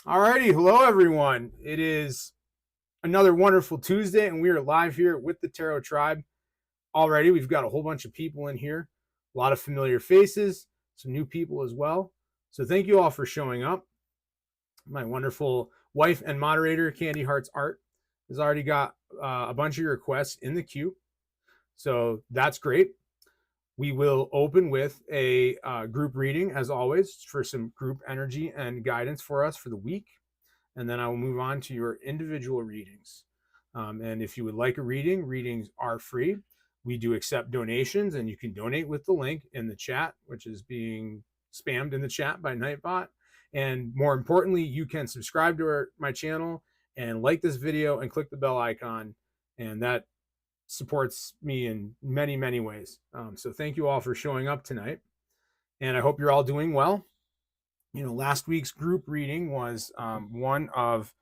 Alrighty, hello everyone. It is another wonderful Tuesday, and we are live here with the Tarot Tribe. Already, we've got a whole bunch of people in here, a lot of familiar faces, some new people as well. So thank you all for showing up. My wonderful wife and moderator, Candy Hearts Art, has already got a bunch of your requests in the queue. So that's great. We will open with a group reading, as always, for some group energy and guidance for us for the week. And then I will move on to your individual readings. And if you would like a reading, readings are free. We do accept donations, and you can donate with the link in the chat, which is being spammed in the chat by Nightbot. And more importantly, you can subscribe to my channel and like this video and click the bell icon. And that supports me in many, many ways. So thank you all for showing up tonight. And I hope you're all doing well. Last week's group reading was one of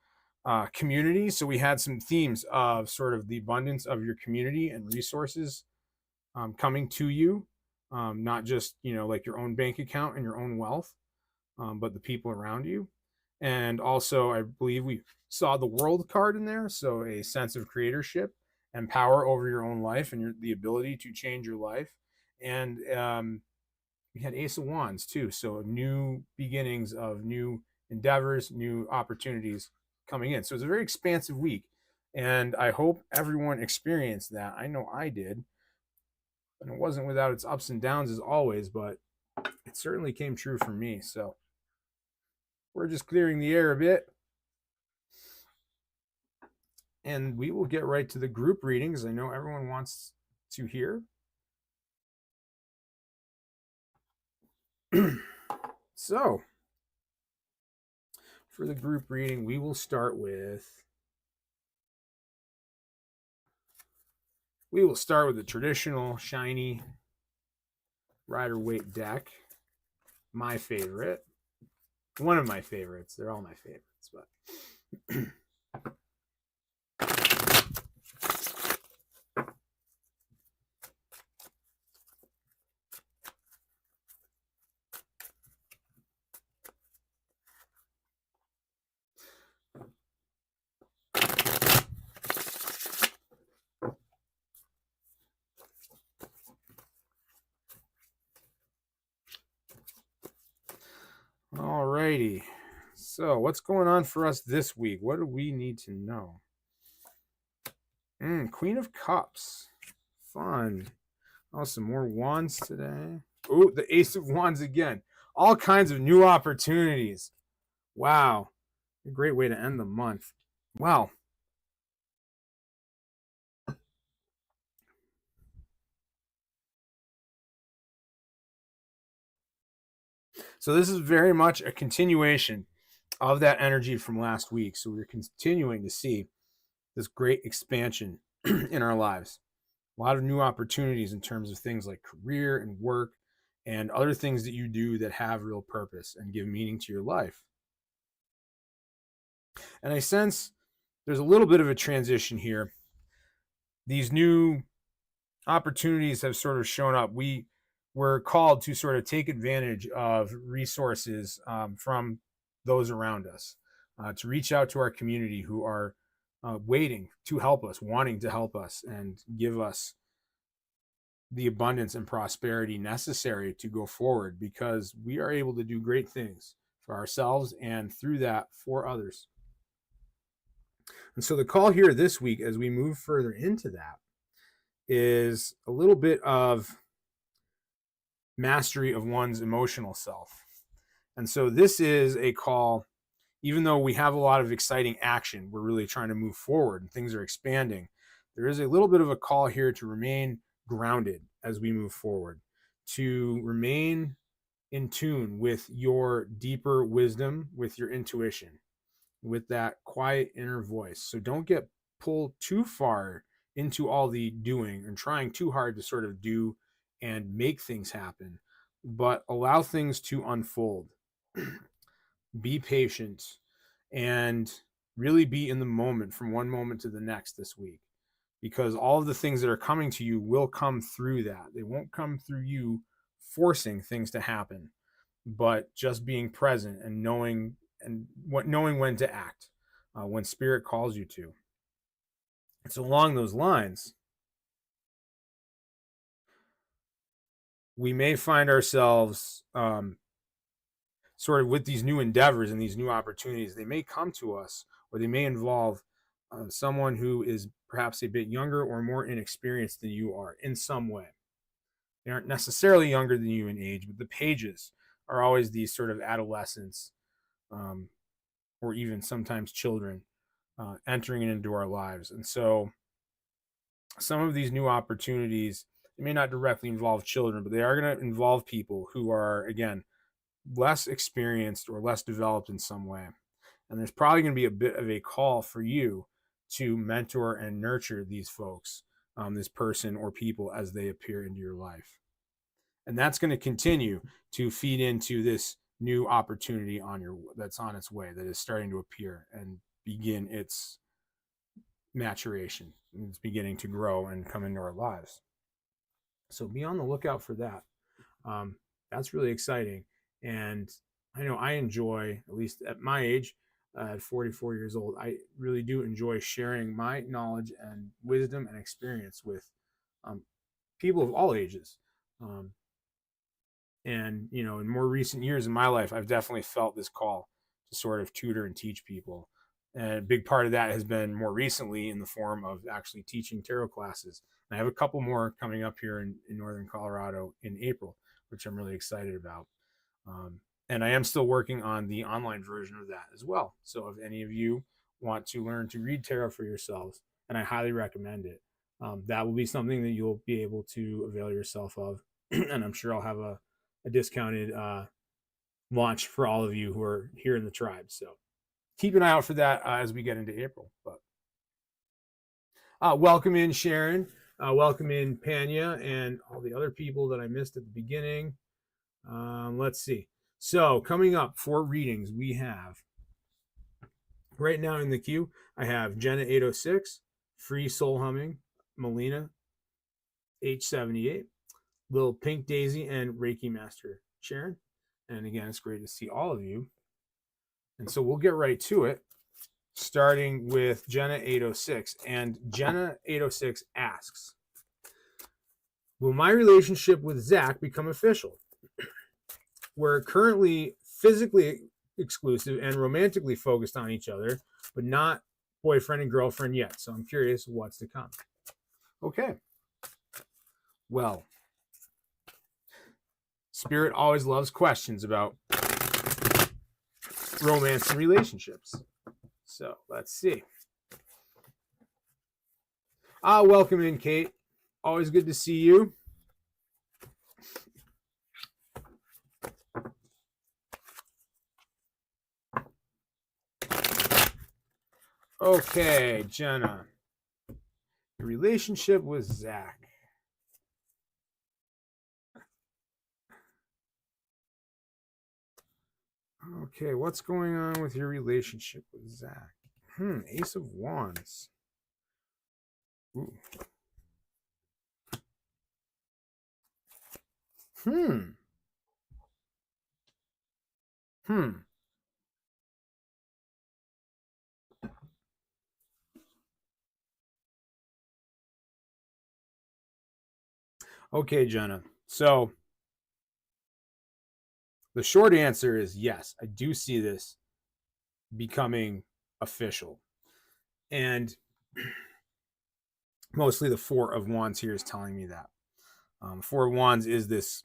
community. So we had some themes of sort of the abundance of your community and resources coming to you, not just, like your own bank account and your own wealth, but the people around you. And also, I believe we saw the world card in there. So a sense of creatorship and power over your own life and the ability to change your life. And we had Ace of Wands too. So new beginnings of new endeavors, new opportunities coming in. So it's a very expansive week. And I hope everyone experienced that. I know I did. And it wasn't without its ups and downs as always, but it certainly came true for me. So we're just clearing the air a bit. And we will get right to the group readings. I know everyone wants to hear. So, for the group reading, we will start with the traditional shiny Rider-Waite deck. My favorite. One of my favorites. They're all my favorites, but alrighty. So, what's going on for us this week? What do we need to know? Queen of Cups. Fun. Oh, some more wands today. Oh, the Ace of Wands again. All kinds of new opportunities. Wow. A great way to end the month. Wow. So this is very much a continuation of that energy from last week. So we're continuing to see this great expansion in our lives. A lot of new opportunities in terms of things like career and work and other things that you do that have real purpose and give meaning to your life. And I sense there's a little bit of a transition here. These new opportunities have sort of shown up. We were called to sort of take advantage of resources from those around us, to reach out to our community who are waiting to help us, wanting to help us and give us the abundance and prosperity necessary to go forward, because we are able to do great things for ourselves and through that for others. And so the call here this week, as we move further into that, is a little bit of mastery of one's emotional self. And so this is a call, even though we have a lot of exciting action, we're really trying to move forward and things are expanding. There is a little bit of a call here to remain grounded as we move forward, to remain in tune with your deeper wisdom, with your intuition, with that quiet inner voice. So don't get pulled too far into all the doing and trying too hard to sort of do and make things happen, but allow things to unfold. Be patient and really be in the moment from one moment to the next this week, because all of the things that are coming to you will come through that. They won't come through you forcing things to happen, but just being present and knowing knowing when to act, when spirit calls you to. So along those lines, we may find ourselves sort of with these new endeavors and these new opportunities. They may come to us, or they may involve someone who is perhaps a bit younger or more inexperienced than you are in some way. They aren't necessarily younger than you in age, but the pages are always these sort of adolescents, or even sometimes children, entering into our lives. And so some of these new opportunities, they may not directly involve children, but they are going to involve people who are, again, less experienced or less developed in some way. And there's probably going to be a bit of a call for you to mentor and nurture these folks, this person or people, as they appear into your life. And that's going to continue to feed into this new opportunity that's on its way, that is starting to appear and begin its maturation. It's beginning to grow and come into our lives. So be on the lookout for that. That's really exciting. And I know I enjoy, at least at my age, at 44 years old, I really do enjoy sharing my knowledge and wisdom and experience with people of all ages. And, in more recent years in my life, I've definitely felt this call to sort of tutor and teach people. And a big part of that has been more recently in the form of actually teaching tarot classes. And I have a couple more coming up here in Northern Colorado in April, which I'm really excited about. And I am still working on the online version of that as well. So if any of you want to learn to read tarot for yourselves, and I highly recommend it, that will be something that you'll be able to avail yourself of. And I'm sure I'll have a discounted launch for all of you who are here in the tribe. So keep an eye out for that as we get into April. But welcome in Sharon, welcome in Panya, and all the other people that I missed at the beginning. Let's see. So coming up for readings, we have right now in the queue, I have Jenna 806, Free Soul Humming, Melina H78, Little Pink Daisy, and Reiki Master Sharon. And again, it's great to see all of you. And so we'll get right to it, starting with Jenna 806. And Jenna 806 asks, will my relationship with Zach become official? We're currently physically exclusive and romantically focused on each other, but not boyfriend and girlfriend yet. So I'm curious what's to come. Okay. Well, Spirit always loves questions about romance and relationships. So let's see. Welcome in, Kate. Always good to see you. Okay, Jenna. Your relationship with Zach. Okay, what's going on with your relationship with Zach? Ace of Wands. Ooh. Okay, Jenna. So the short answer is yes, I do see this becoming official. And mostly the Four of Wands here is telling me that. Four of Wands is this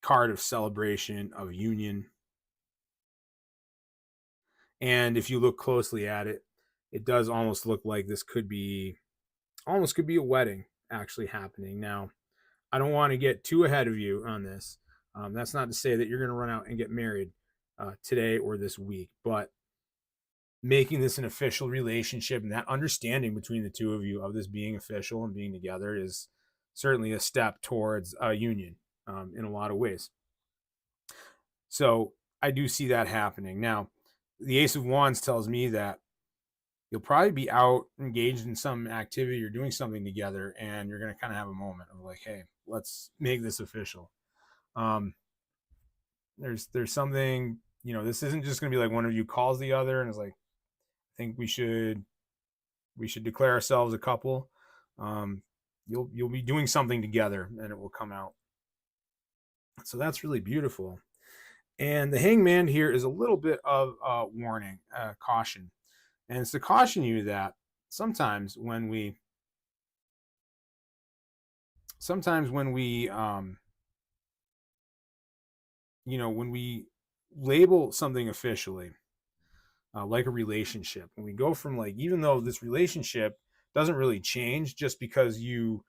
card of celebration, of union. And if you look closely at it, it does almost look like this could be a wedding actually happening. Now, I don't want to get too ahead of you on this. That's not to say that you're going to run out and get married today or this week, but making this an official relationship and that understanding between the two of you of this being official and being together is certainly a step towards a union in a lot of ways. So I do see that happening. Now, the Ace of Wands tells me that you'll probably be out engaged in some activity or doing something together, and you're going to kind of have a moment of like, hey, let's make this official. There's something this isn't just going to be like one of you calls the other and is like, I think we should declare ourselves a couple. Um, you'll be doing something together, and it will come out. So that's really beautiful. And the hangman here is a little bit of warning, caution, and it's to caution you that sometimes when we sometimes when we label something officially, like a relationship, and we go from like, even though this relationship doesn't really change just because you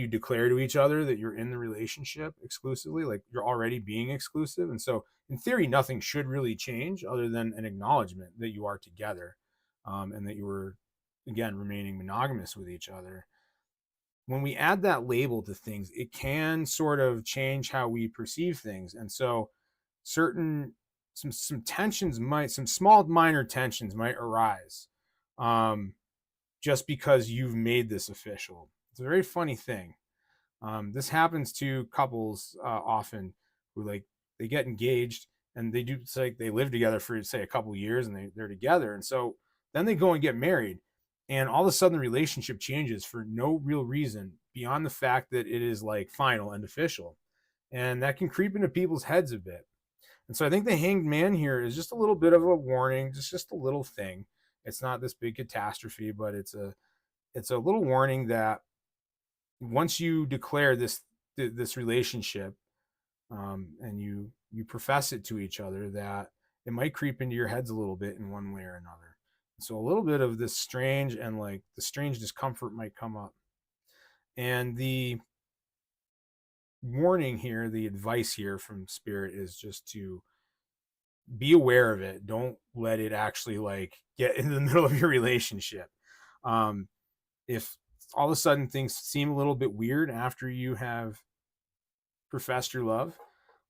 declare to each other that you're in the relationship exclusively, like you're already being exclusive, and so in theory nothing should really change other than an acknowledgement that you are together, and that you were, again, remaining monogamous with each other. When we add that label to things, it can sort of change how we perceive things. And so certain some tensions might some small minor tensions might arise, um, just because you've made this official. It's a very funny thing. This happens to couples often who, like, they get engaged and they do, it's like they live together for, say, a couple years, and they're together, and so then they go and get married, and all of a sudden the relationship changes for no real reason beyond the fact that it is like final and official, and that can creep into people's heads a bit. And so I think the hanged man here is just a little bit of a warning, just a little thing. It's not this big catastrophe, but it's a little warning that once you declare this relationship, and you profess it to each other, that it might creep into your heads a little bit in one way or another. So a little bit of this strange and like the strange discomfort might come up. And the warning here, the advice here from Spirit is just to be aware of it. Don't let it actually like get in the middle of your relationship. Um, if all of a sudden things seem a little bit weird after you have professed your love,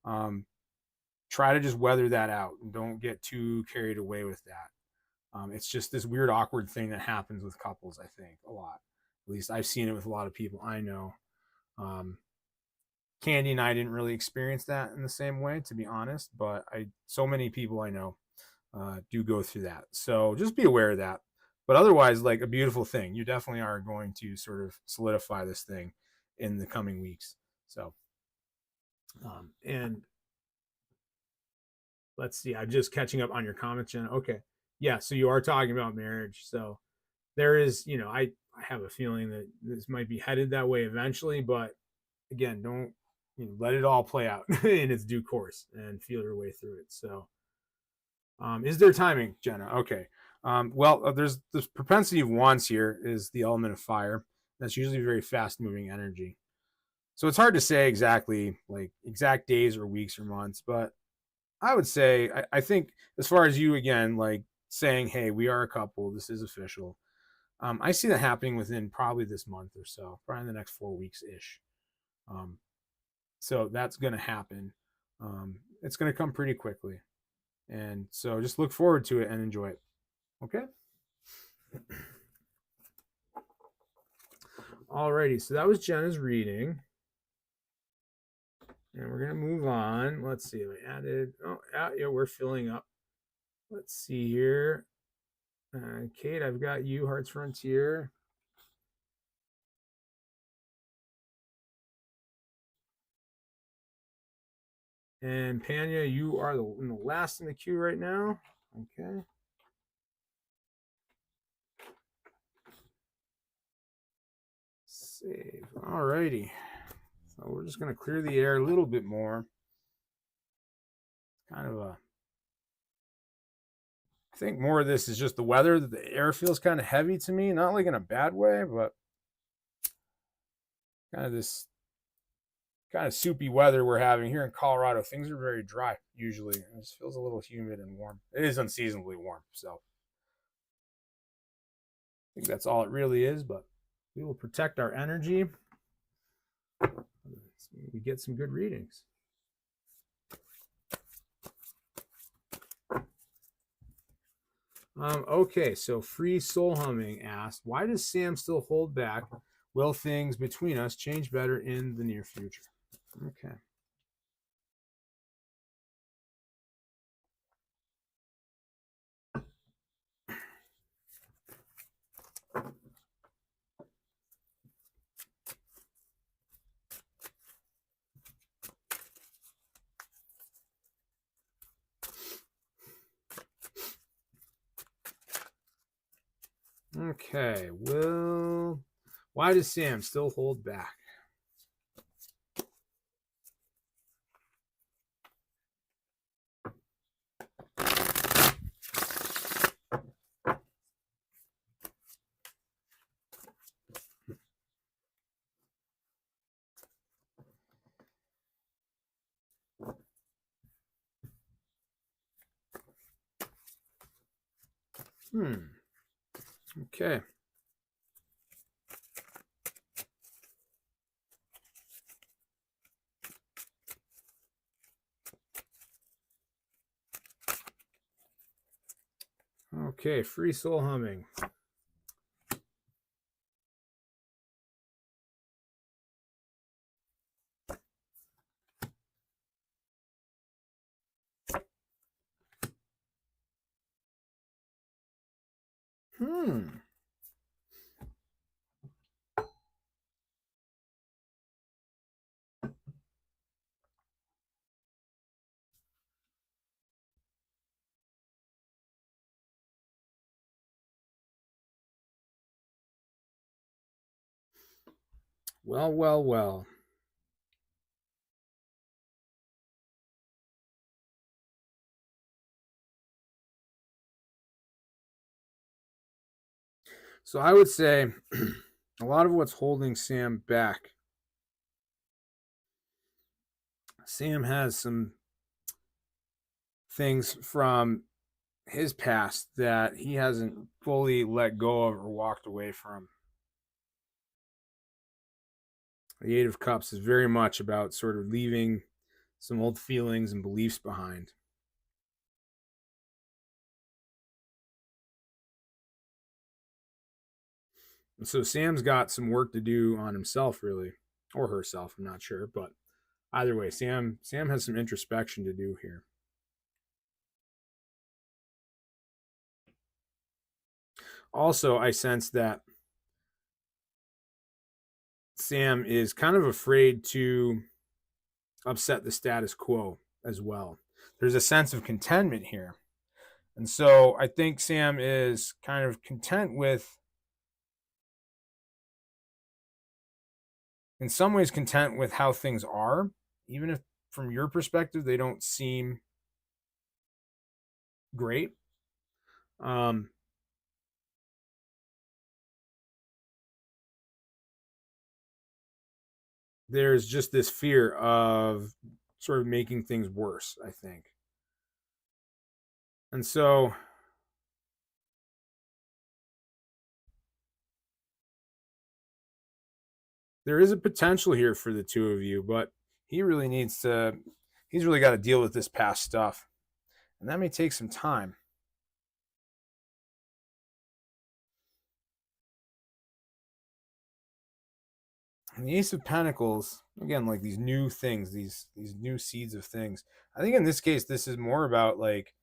um, try to just weather that out and don't get too carried away with that. It's just this weird, awkward thing that happens with couples, I think, a lot. At least I've seen it with a lot of people I know. Um, Candy and I didn't really experience that in the same way, to be honest, but so many people I know do go through that. So just be aware of that. But otherwise, like, a beautiful thing. You definitely are going to sort of solidify this thing in the coming weeks. So, and let's see, I'm just catching up on your comments, Jen. Okay. Yeah. So you are talking about marriage. So there is, I have a feeling that this might be headed that way eventually, but again, don't, let it all play out in its due course and feel your way through it. So, is there timing, Jenna? Okay. Well, there's this propensity of wants here is the element of fire. That's usually very fast moving energy. So it's hard to say exactly, like exact days or weeks or months, but I would say, I think, as far as you, again, like saying, hey, we are a couple, this is official. I see that happening within probably this month or so, probably in the next 4 weeks ish. Um, so that's going to happen. It's going to come pretty quickly. And so just look forward to it and enjoy it. Okay. Alrighty. So that was Jenna's reading. And we're going to move on. Let's see. I added, yeah, we're filling up. Let's see here. Kate, I've got you, Hearts Frontier. And Panya, you are the last in the queue right now. Okay. Save. Alrighty. So we're just going to clear the air a little bit more. Kind of I think more of this is just the weather. That the air feels kind of heavy to me, not like in a bad way, but kind of this kind of soupy weather we're having here in Colorado. Things are very dry usually. It just feels a little humid and warm. It is unseasonably warm, so I think that's all it really is. But we will protect our energy. We get some good readings. Okay, so Free Soul Humming asked, why does Sam still hold back? Will things between us change better in the near future? Okay. Okay, well, why does Sam still hold back? Okay. Okay, free soul humming. Hmm. Well, well, well. So I would say a lot of what's holding Sam back. Sam has some things from his past that he hasn't fully let go of or walked away from. The Eight of Cups is very much about sort of leaving some old feelings and beliefs behind. And so Sam's got some work to do on himself, really, or herself. I'm not sure, but either way, Sam has some introspection to do here. Also, I sense that Sam is kind of afraid to upset the status quo as well. There's a sense of contentment here. And so I think Sam is kind of content with, in some ways, content with how things are, even if from your perspective they don't seem great. Um, there's just this fear of sort of making things worse, I think. And so there is a potential here for the two of you, but he really needs to, he's really got to deal with this past stuff. And that may take some time. And the Ace of Pentacles, again, like these new things, these new seeds of things. I think in this case, this is more about like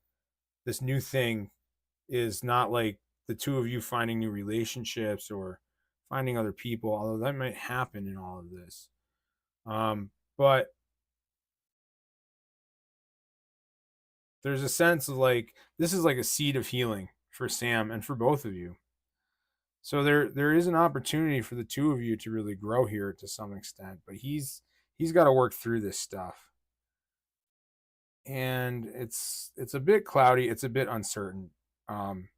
this new thing is not like the two of you finding new relationships or finding other people, although that might happen in all of this. But there's a sense of like this is like a seed of healing for Sam and for both of you. So there is an opportunity for the two of you to really grow here to some extent, but he's got to work through this stuff. And it's a bit cloudy, it's a bit uncertain. Um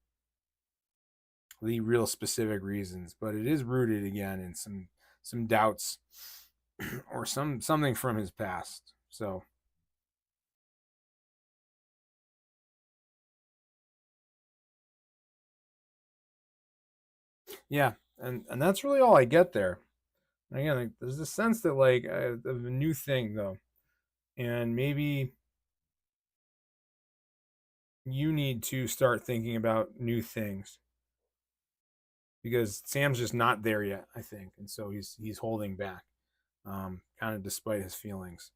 the real specific reasons, but it is rooted again in some doubts or something from his past. So yeah, and that's really all I get there. And again, like, there's this sense that like of a new thing though, and maybe you need to start thinking about new things because Sam's just not there yet, I think, and so he's holding back, kind of despite his feelings.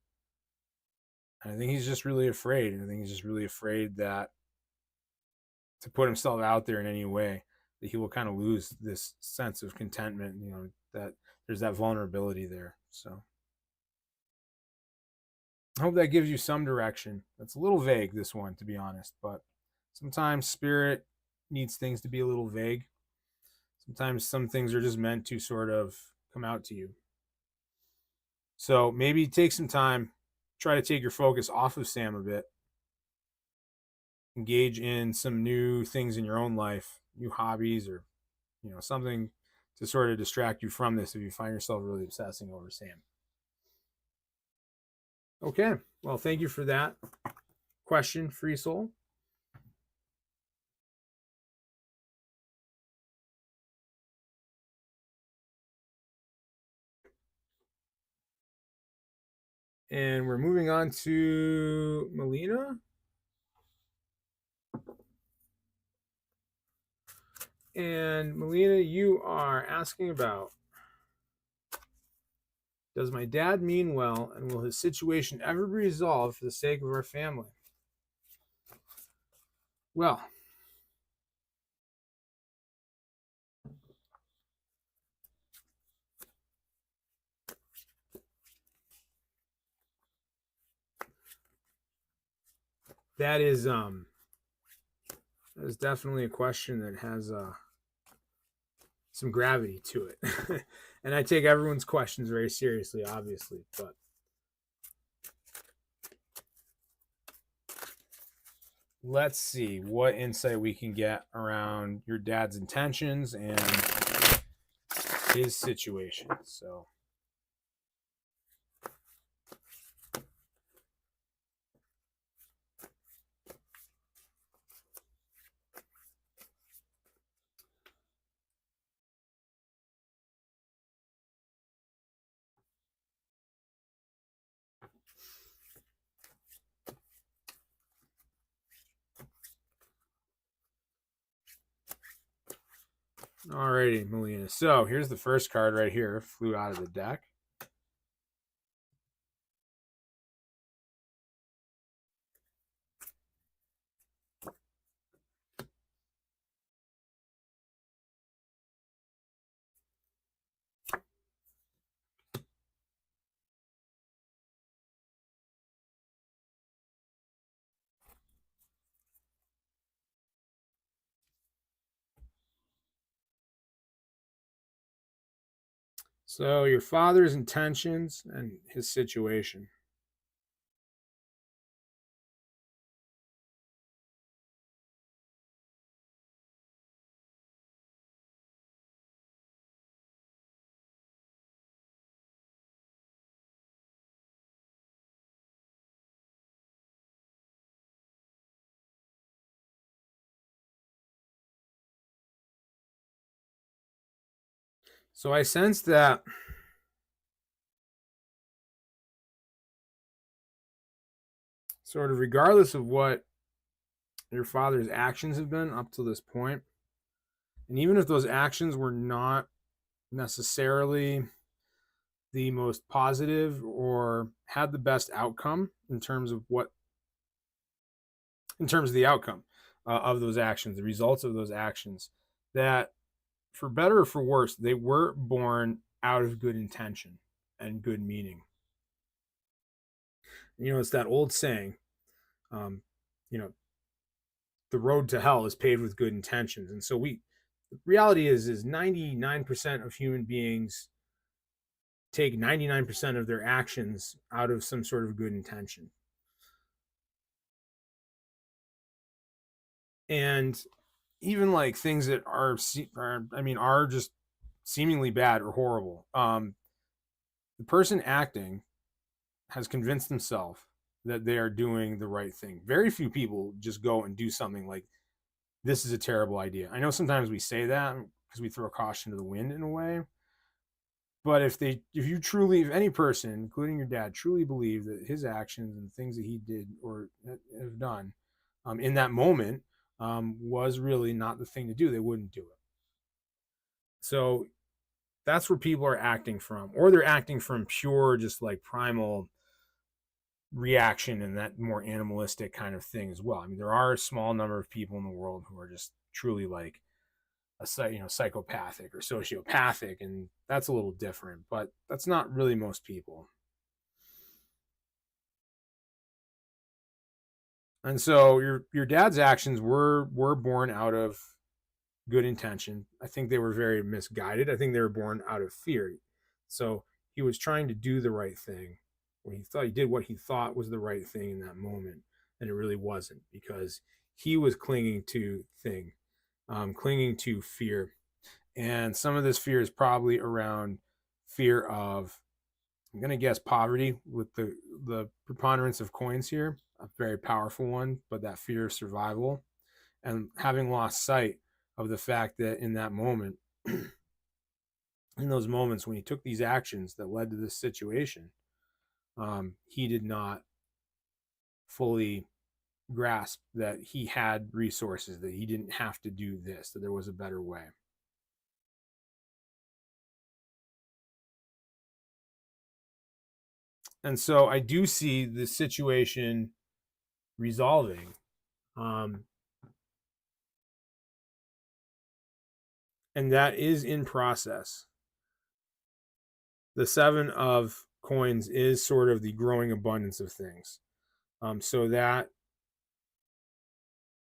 And I think he's just really afraid. And I think he's just really afraid that to put himself out there in any way, that he will kind of lose this sense of contentment, that there's that vulnerability there. So I hope that gives you some direction. It's a little vague, this one, to be honest, but sometimes spirit needs things to be a little vague. Sometimes some things are just meant to sort of come out to you. So maybe take some time, try to take your focus off of Sam a bit, engage in some new things in your own life, new hobbies, or something to sort of distract you from this if you find yourself really obsessing over Sam. Okay, well, thank you for that question, Free Soul. And we're moving on to Melina. And Melina, you are asking about, does my dad mean well, and will his situation ever be resolved for the sake of our family? Well, that is definitely a question that has some gravity to it. And I take everyone's questions very seriously, obviously, but let's see what insight we can get around your dad's intentions and his situation. So, alrighty, Melina. So here's the first card right here, flew out of the deck. So your father's intentions and his situation. So I sense that sort of regardless of what your father's actions have been up to this point, and even if those actions were not necessarily the most positive or had the best outcome in terms of the outcome of those actions, the results of those actions, that for better or for worse, they were born out of good intention and good meaning. It's that old saying, um, you know, the road to hell is paved with good intentions. And so the reality is 99% of human beings take 99% of their actions out of some sort of good intention. And even like things that are just seemingly bad or horrible. The person acting has convinced themselves that they are doing the right thing. Very few people just go and do something like, this is a terrible idea. I know sometimes we say that because we throw caution to the wind in a way. But if any person, including your dad, truly believe that his actions and things that he did or have done in that moment was really not the thing to do, they wouldn't do it. So that's where people are acting from, or they're acting from pure, just like primal reaction and that more animalistic kind of thing as well. I mean, there are a small number of people in the world who are just truly like psychopathic or sociopathic, and that's a little different, but that's not really most people. And so your dad's actions were born out of good intention. I think they were very misguided. I think they were born out of fear. So he was trying to do the right thing when he thought he did what he thought was the right thing in that moment, and it really wasn't, because he was clinging to fear. And some of this fear is probably around fear of, I'm going to guess, poverty, with the preponderance of coins here, a very powerful one, but that fear of survival, and having lost sight of the fact that in that moment, in those moments when he took these actions that led to this situation, he did not fully grasp that he had resources, that he didn't have to do this, that there was a better way. And so I do see the situation resolving. Um, and that is in process. The seven of coins is sort of the growing abundance of things. So that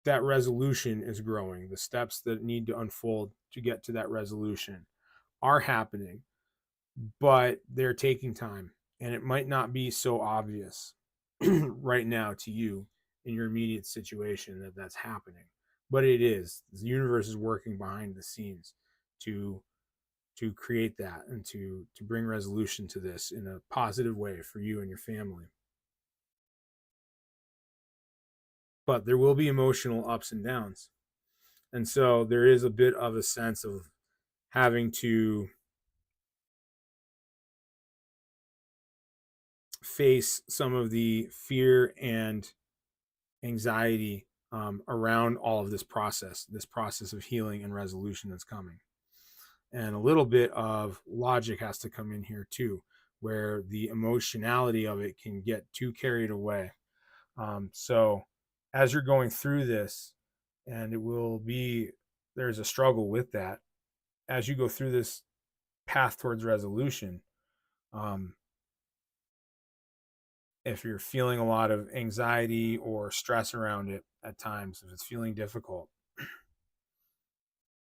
resolution is growing. The steps that need to unfold to get to that resolution are happening, but they're taking time, and it might not be so obvious right now to you in your immediate situation that that's happening, but it is. The universe is working behind the scenes to create that, and to bring resolution to this in a positive way for you and your family. But there will be emotional ups and downs, and so there is a bit of a sense of having to face some of the fear and anxiety around all of this process of healing and resolution that's coming. And a little bit of logic has to come in here too, where the emotionality of it can get too carried away. So as you're going through this, and there's a struggle with that, as you go through this path towards resolution, um, if you're feeling a lot of anxiety or stress around it at times, if it's feeling difficult,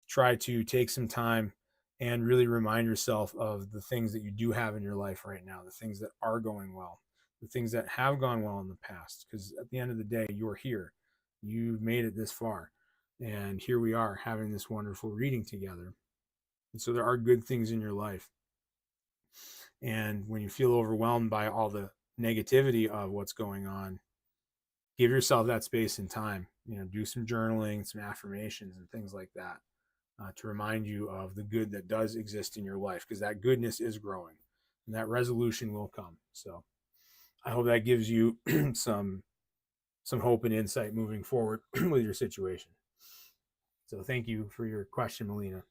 try to take some time and really remind yourself of the things that you do have in your life right now, the things that are going well, the things that have gone well in the past. Because at the end of the day, you're here. You've made it this far. And here we are having this wonderful reading together. And so there are good things in your life. And when you feel overwhelmed by all the negativity of what's going on, give yourself that space and time. Do some journaling, some affirmations, and things like that, to remind you of the good that does exist in your life, because that goodness is growing, and that resolution will come. So I hope that gives you some hope and insight moving forward with your situation. So thank you for your question, Melina.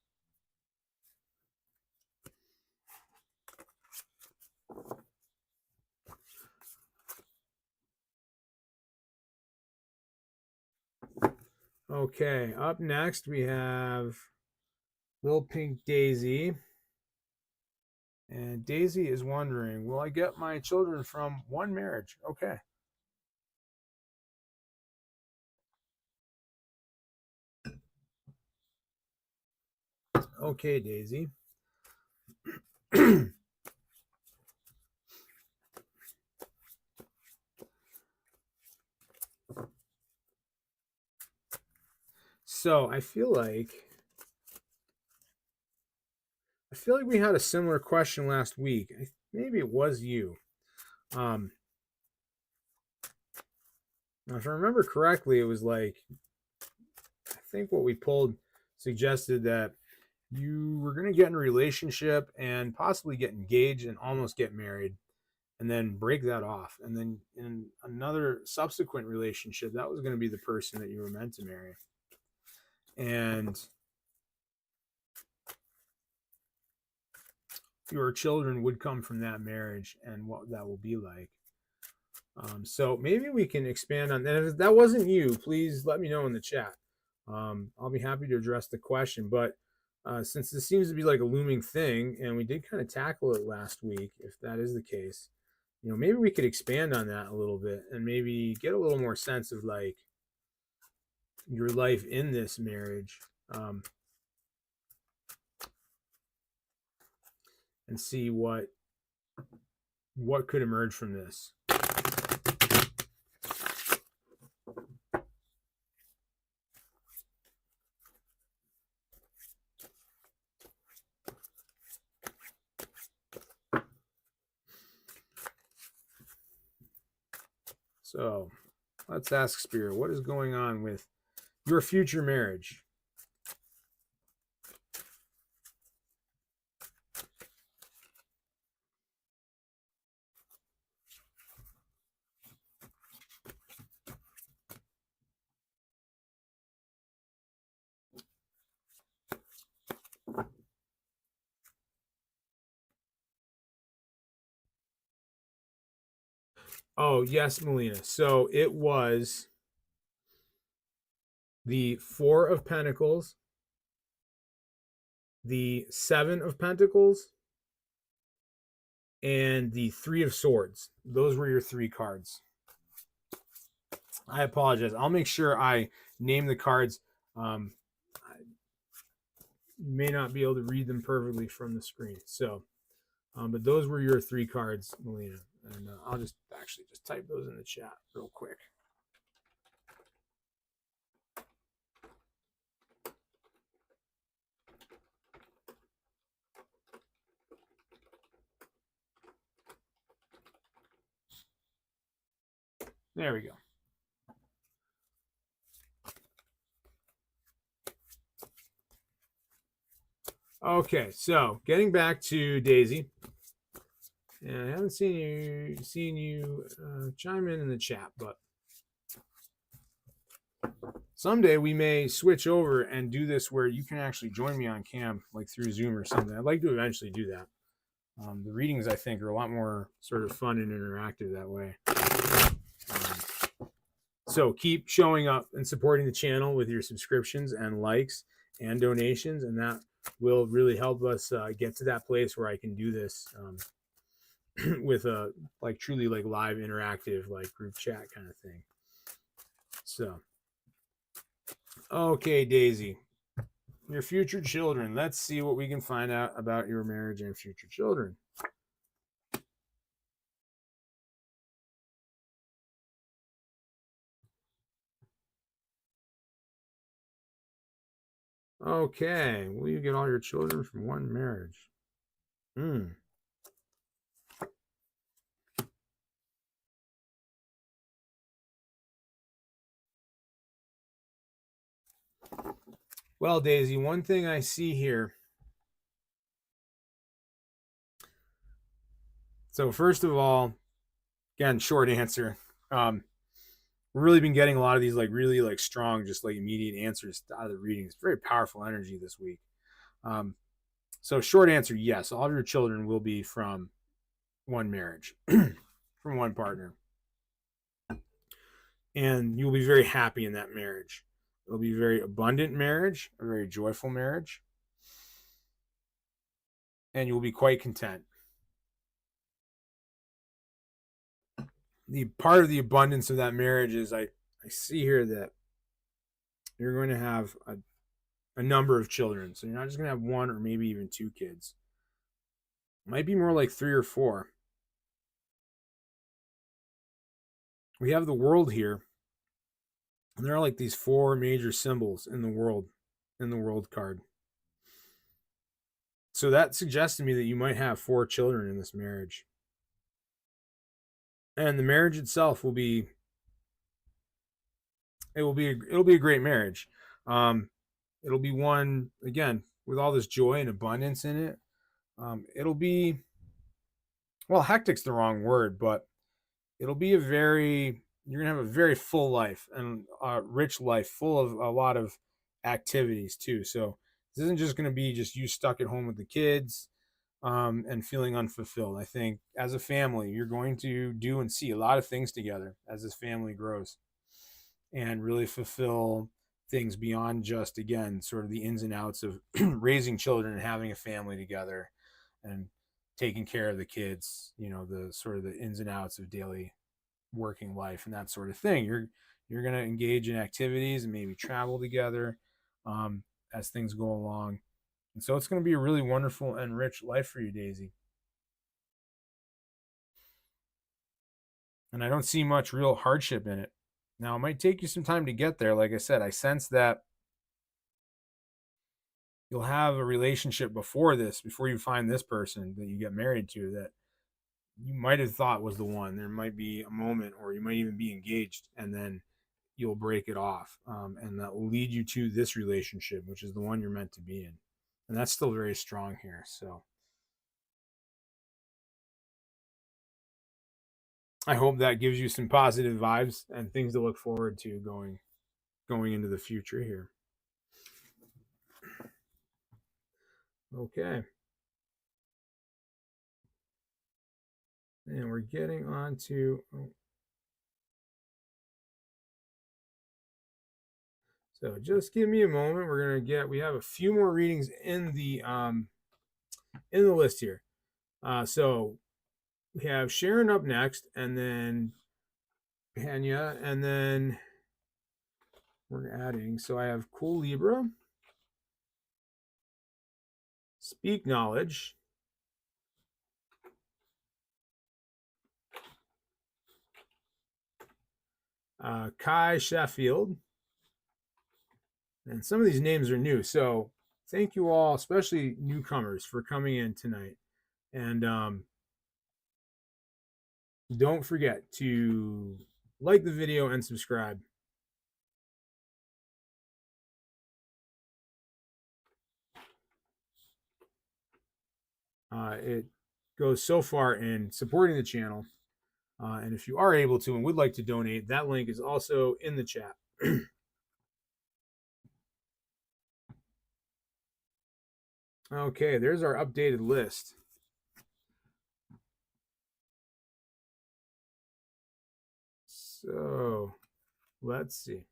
Okay, up next we have Little Pink Daisy. And Daisy is wondering, will I get my children from one marriage? Okay. Okay, Daisy. So I feel like we had a similar question last week. Maybe it was you. Um, if I remember correctly, it was like, I think what we pulled suggested that you were going to get in a relationship and possibly get engaged and almost get married, and then break that off. And then in another subsequent relationship, that was going to be the person that you were meant to marry. And your children would come from that marriage, and what that will be like. So maybe we can expand on that. If that wasn't you, please let me know in the chat. I'll be happy to address the question. But since this seems to be like a looming thing, and we did kind of tackle it last week, if that is the case, maybe we could expand on that a little bit, and maybe get a little more sense of like your life in this marriage. and see what could emerge from this. So let's ask Spirit, what is going on with your future marriage? Oh, yes, Melina. So it was the Four of Pentacles, the Seven of Pentacles, and the Three of Swords. Those were your three cards. I apologize. I'll make sure I name the cards. You may not be able to read them perfectly from the screen. So, but those were your three cards, Melina. And I'll just actually just type those in the chat real quick. There we go. Okay, so getting back to Daisy, and I haven't seen you chime in the chat, but someday we may switch over and do this where you can actually join me on cam, like through Zoom or something. I'd like to eventually do that. The readings, I think, are a lot more sort of fun and interactive that way. So keep showing up and supporting the channel with your subscriptions and likes and donations, and that will really help us get to that place where I can do this with a like truly like live interactive like group chat kind of thing. So, okay, Daisy, your future children. Let's see what we can find out about your marriage and future children. Okay, will you get all your children from one marriage? Well, Daisy, one thing I see here. So first of all, again, short answer. We've really been getting a lot of these like really like strong, just like immediate answers out of the readings. Very powerful energy this week. So short answer, yes, all of your children will be from one marriage, from one partner. And you'll be very happy in that marriage. It'll be a very abundant marriage, a very joyful marriage. And you'll be quite content. The part of the abundance of that marriage is I see here that you're going to have a number of children. So you're not just going to have one or maybe even two kids. It might be more like three or four. We have the world here. And there are like these four major symbols in the world card. So that suggests to me that you might have four children in this marriage. And the marriage itself will be it'll be a great marriage. It'll be one again with all this joy and abundance in it. It'll be, well, hectic's the wrong word, but it'll be you're gonna have a very full life and a rich life, full of a lot of activities too. So this isn't just gonna be just you stuck at home with the kids and feeling unfulfilled. I think as a family, you're going to do and see a lot of things together as this family grows, and really fulfill things beyond just, again, sort of the ins and outs of raising children and having a family together and taking care of the kids, the sort of the ins and outs of daily working life and that sort of thing. You're going to engage in activities and maybe travel together as things go along. And so it's going to be a really wonderful and rich life for you, Daisy. And I don't see much real hardship in it. Now, it might take you some time to get there. Like I said, I sense that you'll have a relationship before this, before you find this person that you get married to, that you might have thought was the one. There might be a moment, or you might even be engaged, and then you'll break it off. And that will lead you to this relationship, which is the one you're meant to be in. And that's still very strong here. So I hope that gives you some positive vibes and things to look forward to going into the future here. Okay. And we're getting on to so just give me a moment. We have a few more readings in the list here. So we have Sharon up next, and then Pena, and then we're adding. So I have Cool Libra, Speak Knowledge, Kai Sheffield, and some of these names are new. So thank you all, especially newcomers, for coming in tonight. And don't forget to like the video and subscribe. It goes so far in supporting the channel. And if you are able to and would like to donate, that link is also in the chat. Okay, there's our updated list. So let's see.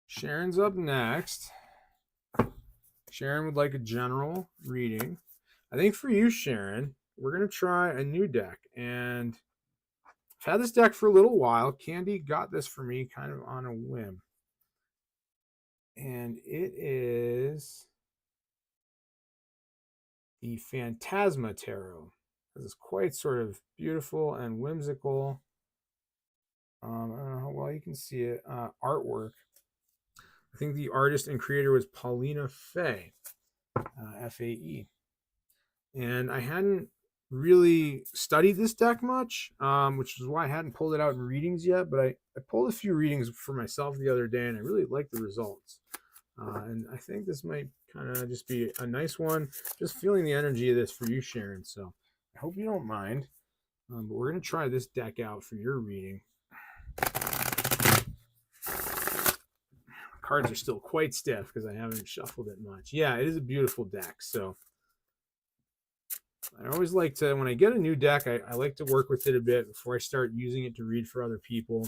Sharon's up next. Sharon would like a general reading. I think for you, Sharon, we're going to try a new deck. And I've had this deck for a little while. Candy got this for me kind of on a whim. And it is the Phantasma Tarot. This is quite sort of beautiful and whimsical. I don't know how well you can see it. Artwork. I think the artist and creator was Paulina Faye, Fae. And I hadn't really studied this deck much, which is why I hadn't pulled it out in readings yet. But I pulled a few readings for myself the other day, and I really liked the results. And I think this might kind of just be a nice one. Just feeling the energy of this for you, Sharon. So I hope you don't mind. But we're going to try this deck out for your reading. Cards are still quite stiff because I haven't shuffled it much. Yeah, it is a beautiful deck. So I always like to, when I get a new deck, I like to work with it a bit before I start using it to read for other people.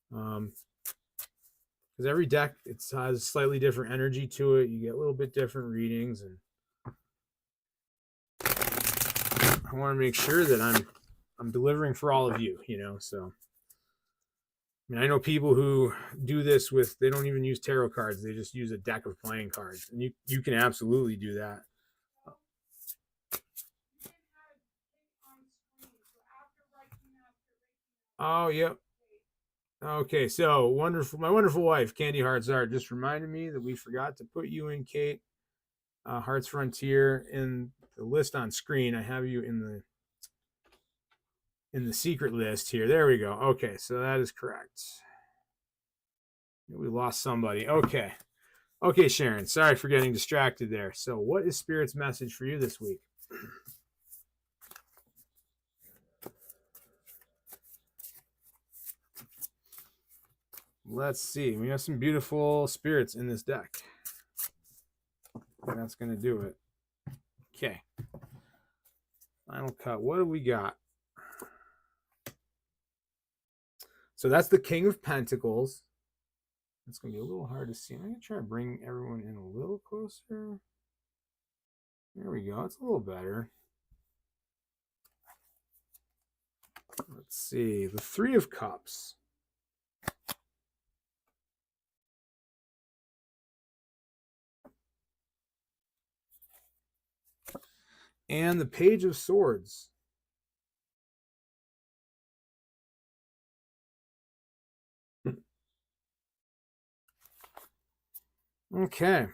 Because every deck, it has slightly different energy to it. You get a little bit different readings, and I want to make sure that I'm delivering for all of you, so. I mean, I know people who do this with, they don't even use tarot cards. They just use a deck of playing cards. And you can absolutely do that. Oh, yep. Okay, so wonderful. My wonderful wife, Candy Hearts Art, just reminded me that we forgot to put you in, Kate. Hearts Frontier in the list on screen. I have you in the secret list here. There we go. Okay, so that is correct. We lost somebody. Okay. Okay, Sharon. Sorry for getting distracted there. So what is Spirit's message for you this week? Let's see. We have some beautiful spirits in this deck. That's going to do it. Okay. Final cut. What do we got? So that's the King of Pentacles. It's going to be a little hard to see. I'm going to try to bring everyone in a little closer. There we go. It's a little better. Let's see. The Three of Cups. and the Page of Swords. Okay.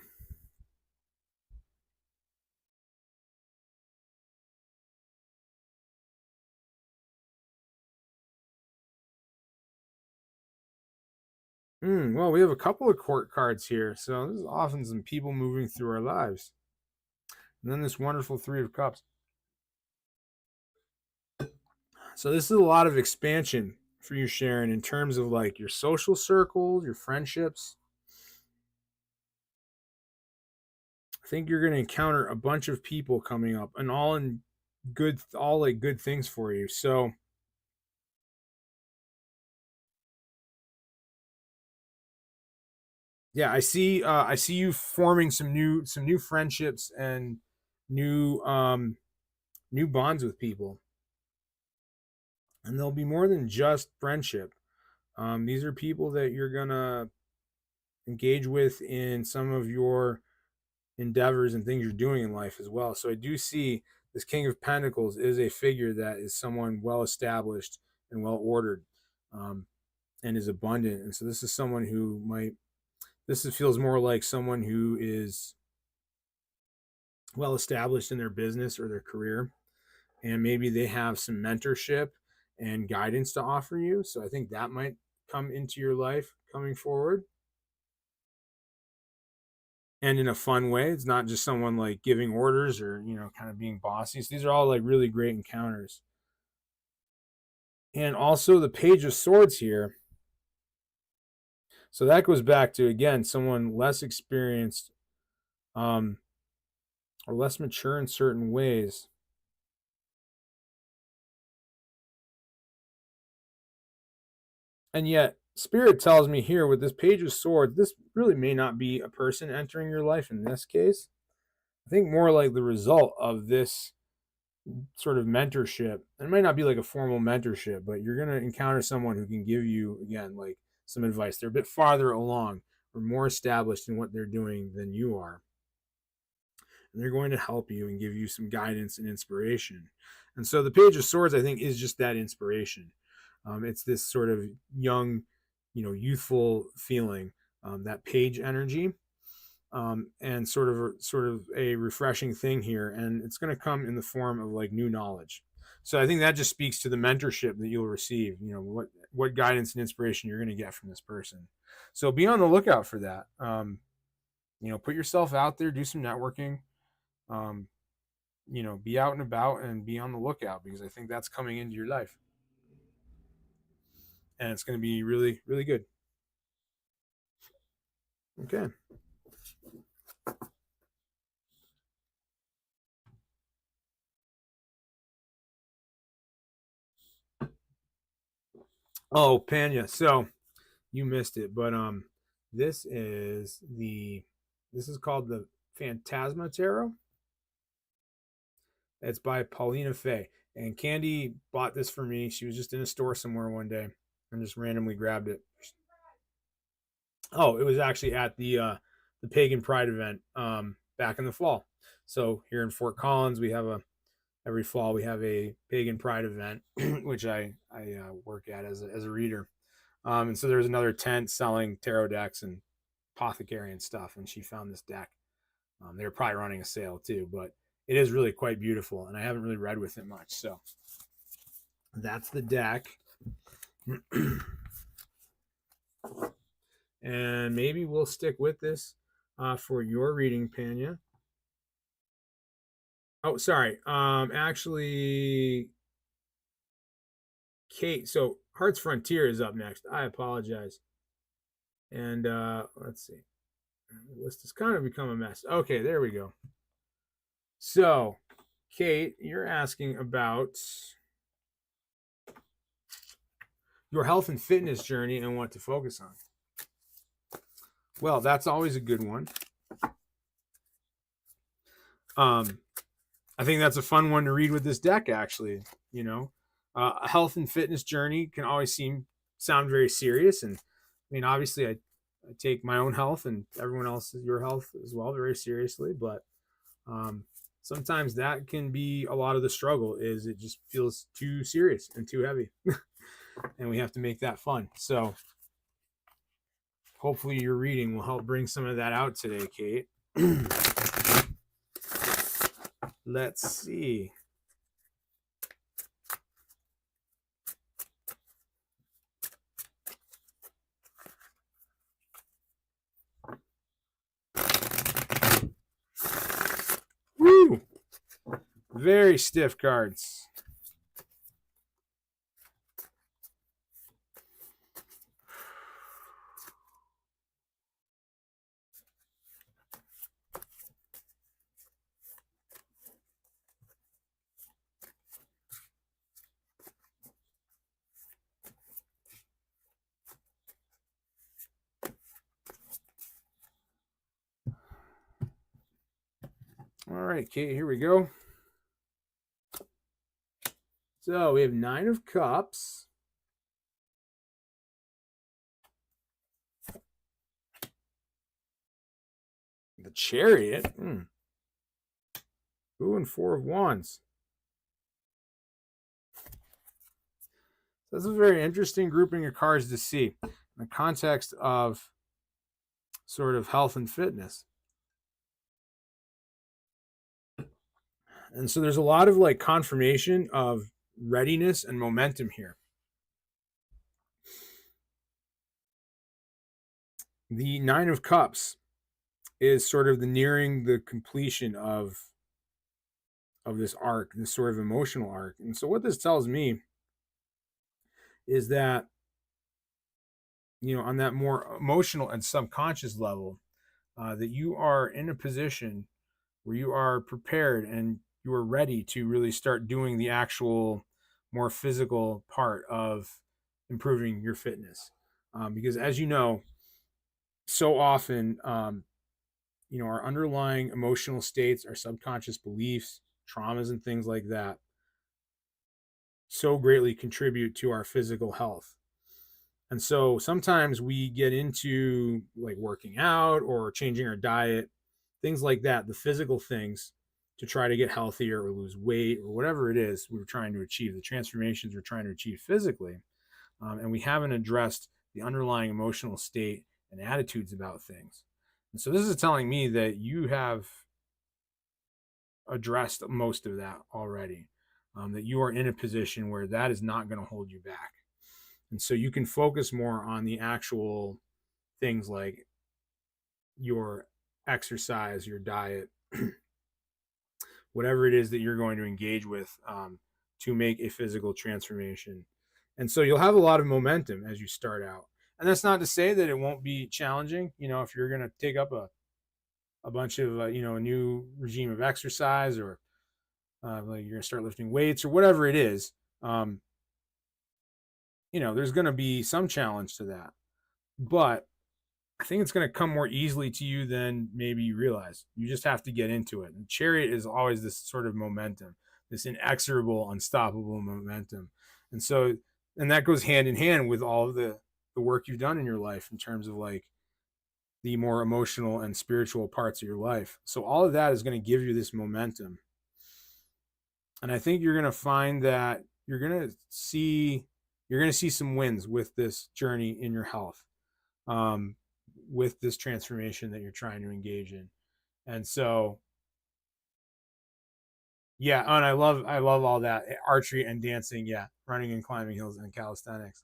Well, we have a couple of court cards here. So this is often some people moving through our lives. And then this wonderful Three of Cups. So this is a lot of expansion for you, Sharon, in terms of like your social circles, your friendships. I think you're going to encounter a bunch of people coming up, and all like good things for you. So yeah, I see you forming some new friendships and new new bonds with people, and they'll be more than just friendship. These are people that you're gonna engage with in some of your endeavors and things you're doing in life as well. So I do see this King of Pentacles is a figure that is someone well established and well ordered, um, and is abundant. And so this is someone who might. Feels more like someone who is well established in their business or their career, and maybe they have some mentorship and guidance to offer you. So I think that might come into your life coming forward, and in a fun way. It's not just someone like giving orders or, kind of being bossy. So these are all like really great encounters. And also the Page of Swords here. So that goes back to, again, someone less experienced, or less mature in certain ways. And yet, Spirit tells me here with this Page of Swords, this really may not be a person entering your life in this case. I think more like the result of this sort of mentorship. It might not be like a formal mentorship, but you're going to encounter someone who can give you, again, like some advice. They're a bit farther along or more established in what they're doing than you are. And they're going to help you and give you some guidance and inspiration. And so the Page of Swords, I think, is just that inspiration. It's this sort of young, youthful feeling, that page energy, and sort of a refreshing thing here. And it's going to come in the form of like new knowledge. So I think that just speaks to the mentorship that you'll receive. What guidance and inspiration you're going to get from this person. So be on the lookout for that. Put yourself out there, do some networking. Um, be out and about and be on the lookout, because I think that's coming into your life, and it's going to be really, really good. Okay. Oh, Panya. So you missed it, but this is called the Phantasma Tarot. It's by Paulina Fay, and Candy bought this for me. She was just in a store somewhere one day and just randomly grabbed it. Oh, it was actually at the Pagan Pride event back in the fall. So here in Fort Collins, we have every fall we have a Pagan Pride event, which I work at as a reader. And so there's another tent selling tarot decks and apothecary and stuff, and she found this deck. They were probably running a sale too, but it is really quite beautiful, and I haven't really read with it much. So that's the deck. And maybe we'll stick with this for your reading, Panya. Oh, sorry. Actually, Kate. So Heart's Frontier is up next. I apologize. And let's see. The list has kind of become a mess. Okay, there we go. So, Kate, you're asking about your health and fitness journey and what to focus on. Well, that's always a good one. I think that's a fun one to read with this deck, actually. A health and fitness journey can always sound very serious. And I mean, obviously, I take my own health and everyone else's, your health as well, very seriously. But sometimes that can be a lot of the struggle, is it just feels too serious and too heavy. And we have to make that fun. So hopefully your reading will help bring some of that out today, Kate. Let's see. Woo! Very stiff cards. All right, Kate, here we go. So we have 9 of Cups. The Chariot. Ooh, and 4 of Wands. This is a very interesting grouping of cards to see in the context of sort of health and fitness. And so there's a lot of like confirmation of readiness and momentum here. The 9 of Cups is sort of the nearing the completion of this arc, this sort of emotional arc. And so what this tells me is that, you know, on that more emotional and subconscious level, that you are in a position where you are prepared and you are ready to really start doing the actual more physical part of improving your fitness. Because as you know, so often, you know, our underlying emotional states, our subconscious beliefs, traumas, and things like that so greatly contribute to our physical health. And so sometimes we get into like working out or changing our diet, things like that, the physical things, to try to get healthier or lose weight or whatever it is we're trying to achieve, the transformations we're trying to achieve physically. And we haven't addressed the underlying emotional state and attitudes about things. And so this is telling me that you have addressed most of that already, that you are in a position where that is not going to hold you back. And so you can focus more on the actual things like your exercise, your diet, whatever it is that you're going to engage with, to make a physical transformation. And so you'll have a lot of momentum as you start out. And that's not to say that it won't be challenging. You know, if you're going to take up a bunch of, you know, a new regime of exercise, or like you're going to start lifting weights or whatever it is, you know, there's going to be some challenge to that. But I think it's going to come more easily to you than maybe you realize. You just have to get into it. And Chariot is always this sort of momentum, this inexorable, unstoppable momentum. And so, and that goes hand in hand with all of the work you've done in your life in terms of like the more emotional and spiritual parts of your life. So all of that is going to give you this momentum. And I think you're going to find that you're going to see some wins with this journey in your health. With this transformation that you're trying to engage in. And so, yeah, and I love all that archery and dancing. Yeah. Running and climbing hills and calisthenics.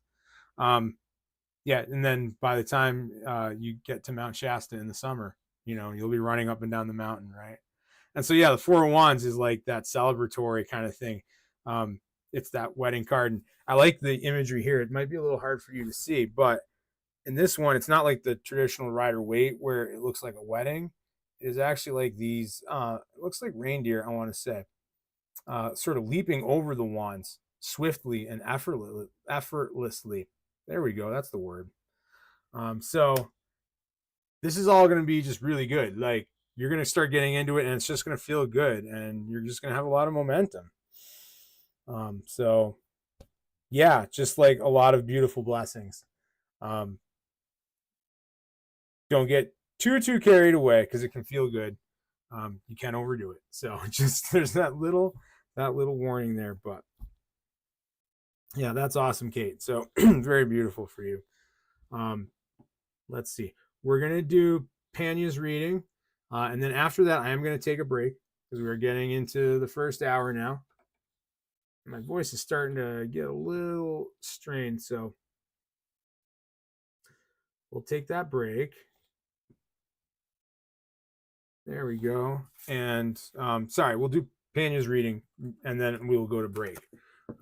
Yeah. And then by the time, you get to Mount Shasta in the summer, you know, you'll be running up and down the mountain. Right. And so, yeah, the 4 of Wands is like that celebratory kind of thing. It's that wedding card. And I like the imagery here. It might be a little hard for you to see, but in this one, it's not like the traditional Rider-Waite where it looks like a wedding. It is actually like these, it looks like reindeer, I want to say, sort of leaping over the wands swiftly and effortlessly. There we go. That's the word. So this is all going to be just really good. Like you're going to start getting into it and it's just going to feel good and you're just going to have a lot of momentum. So yeah, just like a lot of beautiful blessings. Don't get too carried away because it can feel good. you can't overdo it. So just there's that little warning there. But yeah, that's awesome, Kate. So very beautiful for you. Um, let's see. We're gonna do Panya's reading, and then after that, I am gonna take a break because we're getting into the first hour now. My voice is starting to get a little strained, so we'll take that break. There we go. And sorry, we'll do Panya's reading, and then we will go to break.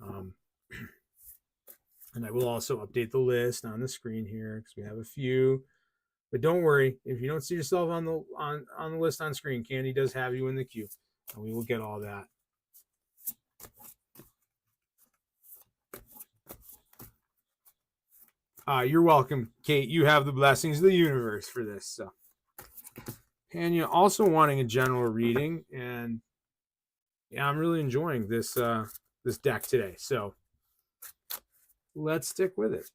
Um, and I will also update the list on the screen here because we have a few. But don't worry, if you don't see yourself on the list on screen, Candy does have you in the queue, and we will get all that. You're welcome, Kate. You have the blessings of the universe for this. So, Panya also wanting a general reading, and yeah, I'm really enjoying this this deck today. So let's stick with it.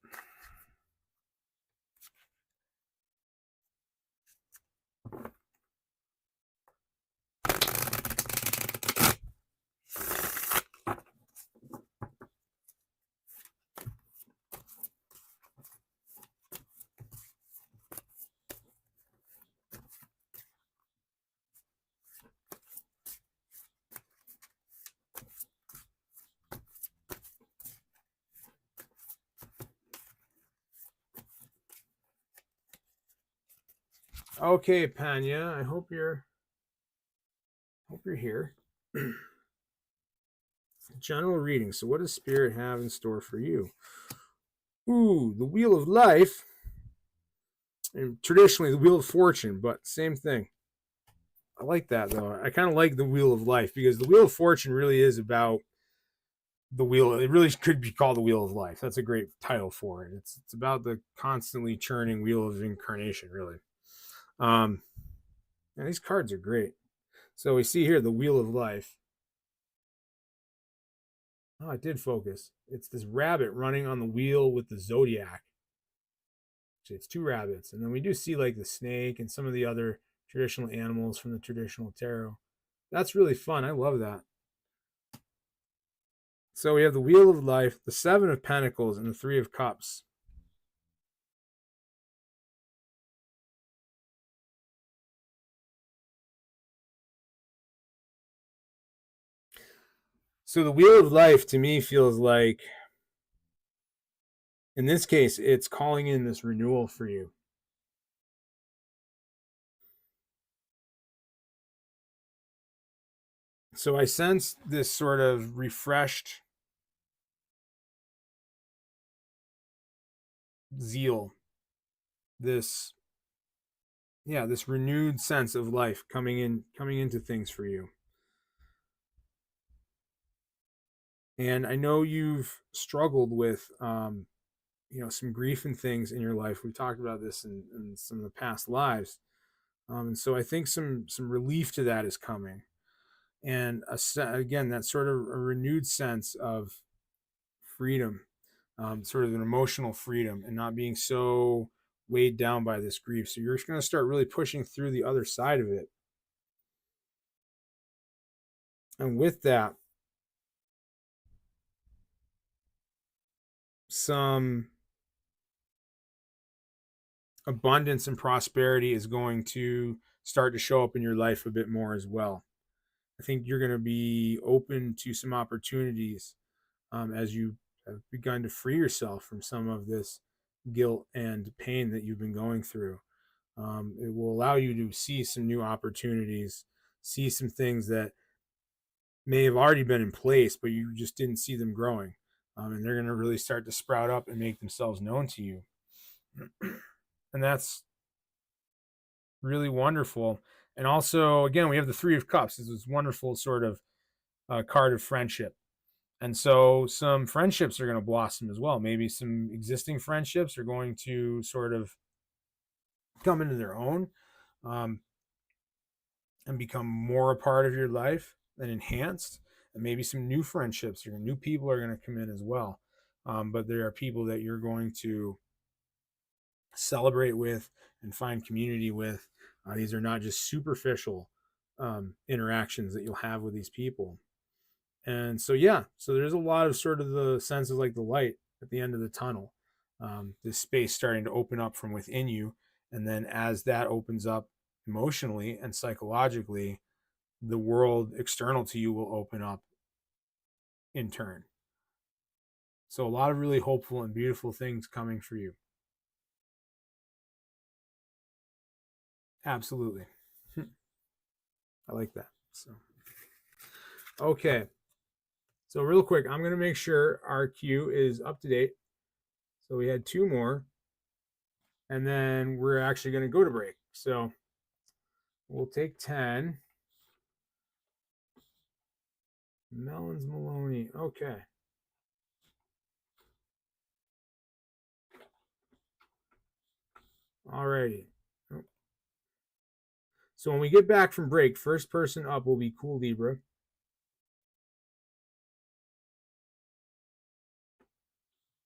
Okay, Panya, I hope you're here. General reading. So what does Spirit have in store for you? Ooh, the Wheel of Life. And traditionally the Wheel of Fortune, but same thing. I like that though. I kind of like the Wheel of Life because the Wheel of Fortune really is about the wheel. It really could be called the Wheel of Life. That's a great title for it. It's about the constantly churning wheel of incarnation, really. And these cards are great. So we see here the Wheel of Life. Oh, it did focus. It's this rabbit running on the wheel with the zodiac. Actually, it's two rabbits, and then we do see like the snake and some of the other traditional animals from the traditional tarot. That's really fun. I love that. So we have the Wheel of Life, the Seven of Pentacles, and the Three of Cups. So the Wheel of Life to me feels like, in this case, it's calling in this renewal for you. So I sense this sort of refreshed zeal, this this renewed sense of life coming into things for you. And I know you've struggled with some grief and things in your life. We've talked about this in some of the past lives. And so I think some relief to that is coming. And again, that sort of a renewed sense of freedom, sort of an emotional freedom, and not being so weighed down by this grief. So you're going to start really pushing through the other side of it. And with that, some abundance and prosperity is going to start to show up in your life a bit more as well. I think you're going to be open to some opportunities as you have begun to free yourself from some of this guilt and pain that you've been going through. It will allow you to see some new opportunities, see some things that may have already been in place, but you just didn't see them growing. And they're going to really start to sprout up and make themselves known to you. And that's really wonderful. And also, again, we have the Three of Cups. This is wonderful sort of card of friendship. And so some friendships are going to blossom as well. Maybe some existing friendships are going to sort of come into their own and become more a part of your life and enhanced. And maybe some new friendships or new people are going to come in as well. But there are people that you're going to celebrate with and find community with. These are not just superficial interactions that you'll have with these people. And so, yeah, so there's a lot of sort of the senses like the light at the end of the tunnel, this space starting to open up from within you. And then as that opens up emotionally and psychologically, the world external to you will open up in turn. So a lot of really hopeful and beautiful things coming for you. Absolutely. I like that. So, okay. So real quick, I'm going to make sure our queue is up to date. So we had 2 more, and then we're actually going to go to break. So we'll take 10. Melons Maloney. Okay. Alrighty. So when we get back from break, first person up will be Cool Libra.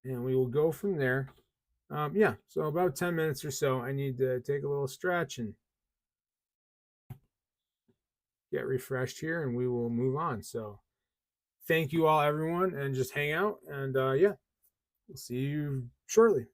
And we will go from there. Yeah, so about 10 minutes or so, I need to take a little stretch and get refreshed here, and we will move on. So thank you all, everyone, and just hang out. And yeah, we'll see you shortly.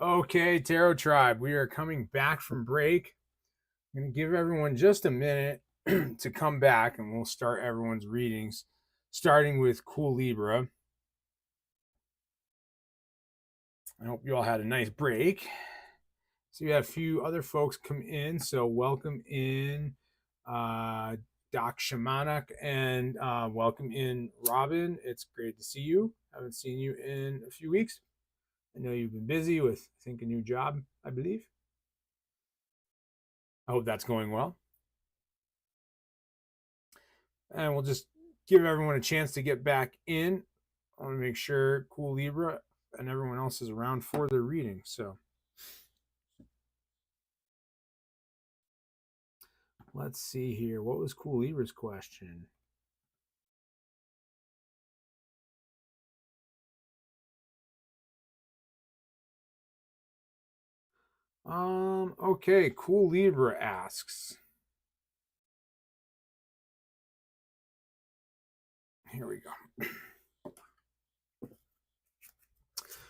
Okay, Tarot Tribe, we are coming back from break. I'm going to give everyone just a minute to come back, and we'll start everyone's readings, starting with Cool Libra. I hope you all had a nice break. So we had a few other folks come in, so welcome in Doc Shamanak and welcome in Robin. It's great to see you. Haven't seen you in a few weeks. I know you've been busy with, I think, a new job, I believe. I hope that's going well. And we'll just give everyone a chance to get back in. I want to make sure Cool Libra and everyone else is around for their reading. So let's see here. What was Cool Libra's question? Okay, Cool Libra asks. Here we go.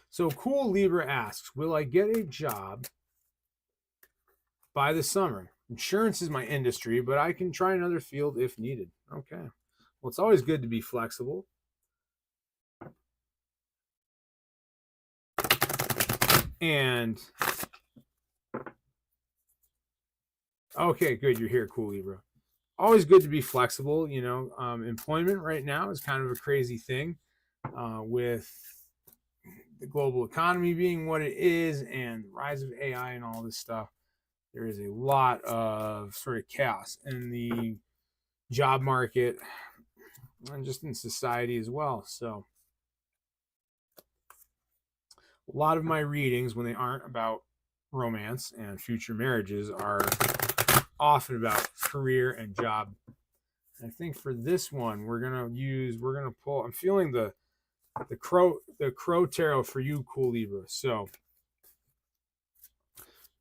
So Cool Libra asks, will I get a job by the summer? Insurance is my industry, but I can try another field if needed. Okay. Well, it's always good to be flexible. And okay, good. You're here. Cool, Libra. Always good to be flexible. Employment right now is kind of a crazy thing with the global economy being what it is and the rise of AI and all this stuff. There is a lot of sort of chaos in the job market and just in society as well. So a lot of my readings, when they aren't about romance and future marriages, are often about career and job. And I think for this one, we're gonna pull. I'm feeling the crow tarot for you, cool Libra. So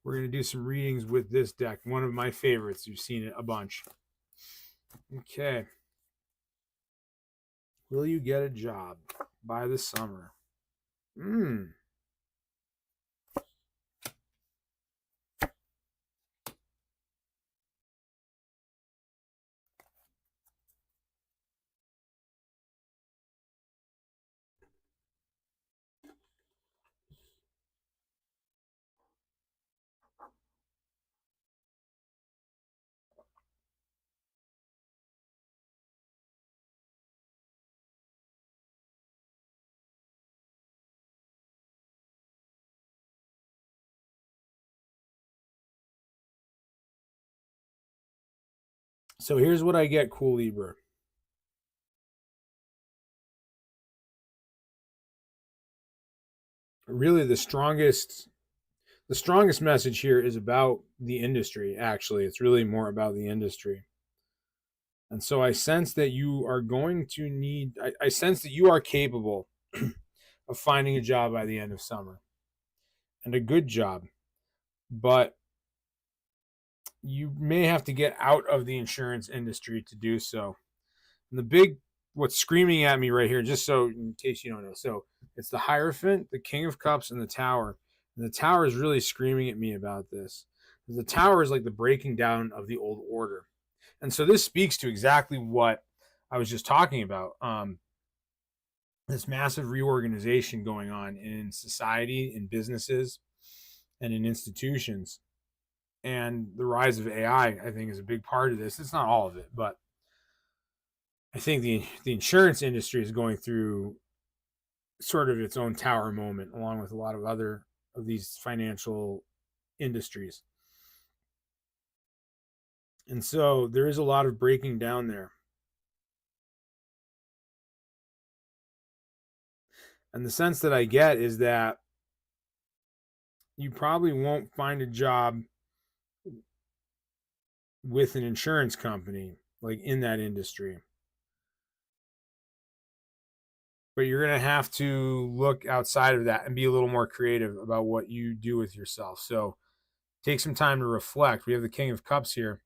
we're gonna do some readings with this deck. One of my favorites. You've seen it a bunch. Okay. Will you get a job by the summer? So here's what I get, cool Libra. Really, the strongest message here is about the industry. Actually, it's really more about the industry. And so I sense that you are going to need. I sense that you are capable of finding a job by the end of summer, and a good job. But you may have to get out of the insurance industry to do so. And what's screaming at me right here, just so in case you don't know, so it's the Hierophant, the King of Cups, and the Tower. And the Tower is really screaming at me about this. The Tower is like the breaking down of the old order. And so this speaks to exactly what I was just talking about. This massive reorganization going on in society, in businesses, and in institutions. And the rise of AI, I think, is a big part of this. It's not all of it, but I think the insurance industry is going through sort of its own tower moment, along with a lot of other of these financial industries. And so there is a lot of breaking down there. And the sense that I get is that you probably won't find a job with an insurance company, like in that industry. But you're going to have to look outside of that and be a little more creative about what you do with yourself. So take some time to reflect. We have the King of Cups here.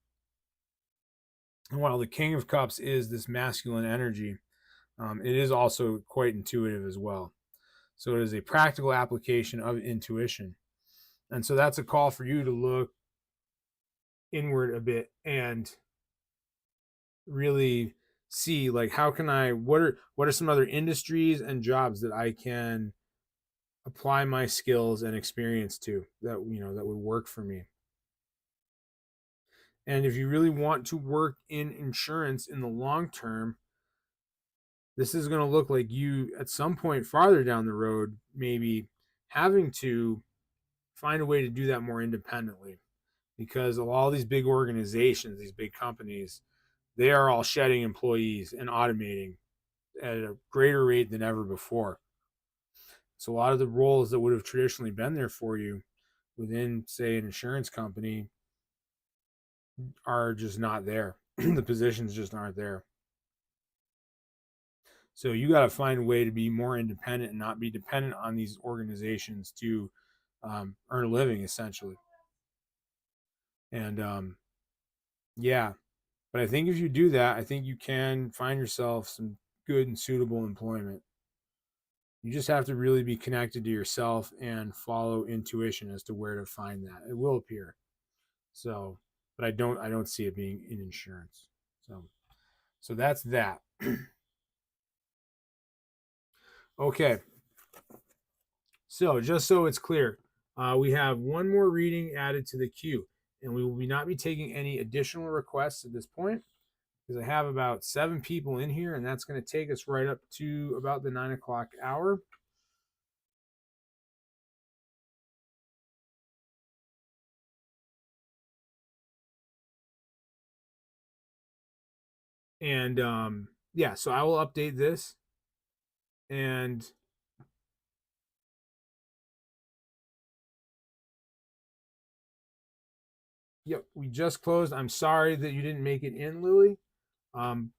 And while the King of Cups is this masculine energy, it is also quite intuitive as well. So it is a practical application of intuition. And so that's a call for you to look inward a bit and really see, like, how can I, what are some other industries and jobs that I can apply my skills and experience to, that that would work for me. And if you really want to work in insurance in the long term, this is going to look like you at some point farther down the road maybe having to find a way to do that more independently, because of all these big organizations, these big companies, they are all shedding employees and automating at a greater rate than ever before. So a lot of the roles that would have traditionally been there for you within, say, an insurance company are just not there. The positions just aren't there. So you got to find a way to be more independent and not be dependent on these organizations to earn a living, essentially. And yeah, but I think if you do that, I think you can find yourself some good and suitable employment. You just have to really be connected to yourself and follow intuition as to where to find that. It will appear. So but I don't see it being in insurance. So that's that. Okay. So just so it's clear, we have one more reading added to the queue, and we will not be taking any additional requests at this point because I have about 7 people in here, and that's going to take us right up to about the 9 o'clock hour. And yeah, so I will update this. And yep, we just closed. I'm sorry that you didn't make it in, Lily. Um,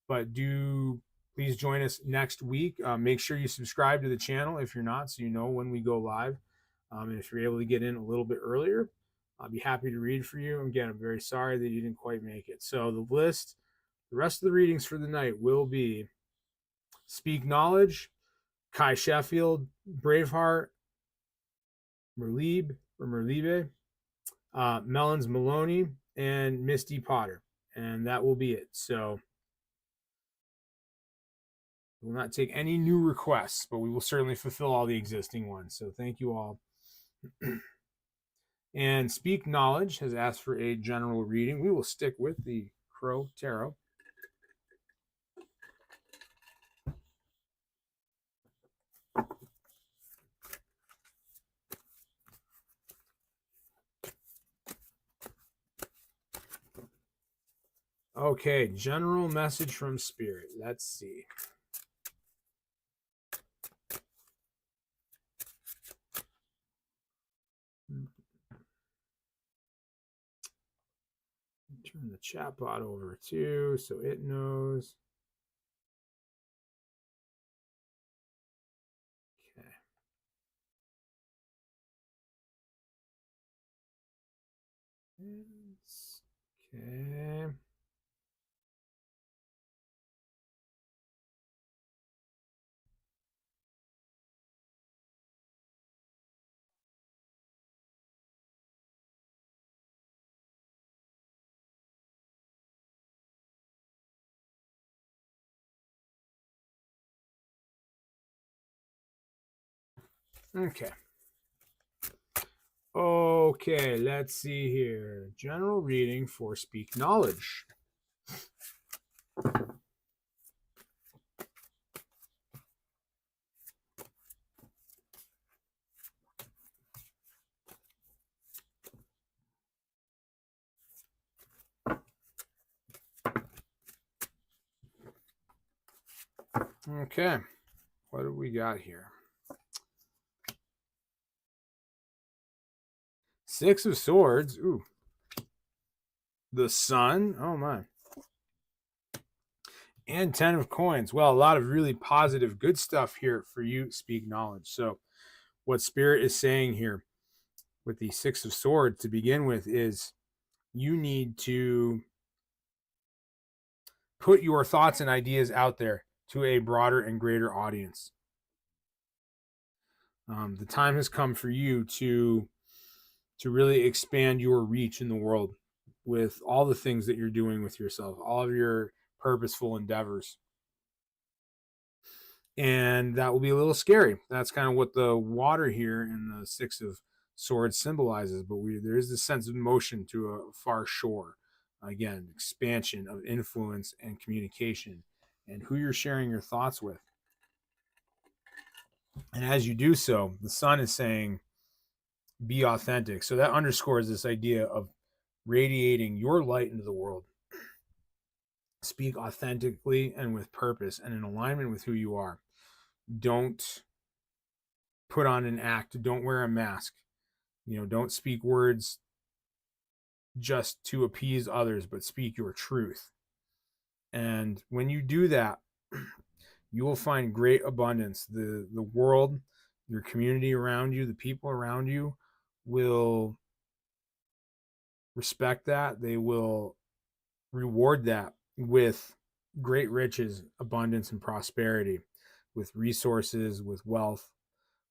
but do please join us next week. Make sure you subscribe to the channel if you're not, so you know when we go live. And if you're able to get in a little bit earlier, I'll be happy to read for you. Again, I'm very sorry that you didn't quite make it. So the rest of the readings for the night will be Speak Knowledge, Kai Sheffield, Braveheart, Merlibe, Melons Maloney, and Misty Potter. And that will be it. So we will not take any new requests, but we will certainly fulfill all the existing ones. So thank you all. And Speak Knowledge has asked for a general reading. We will stick with the Crow Tarot. Okay, general message from Spirit. Let's see. Turn the chat bot over too so it knows. Okay. Okay. Okay. Okay, let's see here. General reading for Speak Knowledge. Okay, what do we got here? 6 of Swords. Ooh. The Sun. Oh my. And 10 of Coins. Well, a lot of really positive, good stuff here for you, Speak Knowledge. So, what Spirit is saying here with the 6 of Swords to begin with is you need to put your thoughts and ideas out there to a broader and greater audience. The time has come for you to really expand your reach in the world with all the things that you're doing with yourself, all of your purposeful endeavors. And that will be a little scary. That's kind of what the water here in the 6 of Swords symbolizes. But there is this sense of motion to a far shore. Again, expansion of influence and communication and who you're sharing your thoughts with. And as you do so, the Sun is saying, be authentic. So that underscores this idea of radiating your light into the world. Speak authentically and with purpose and in alignment with who you are. Don't put on an act. Don't wear a mask. Don't speak words just to appease others, but speak your truth. And when you do that, you will find great abundance. The world, your community around you, the people around you will respect that. They will reward that with great riches, abundance, and prosperity, with resources, with wealth,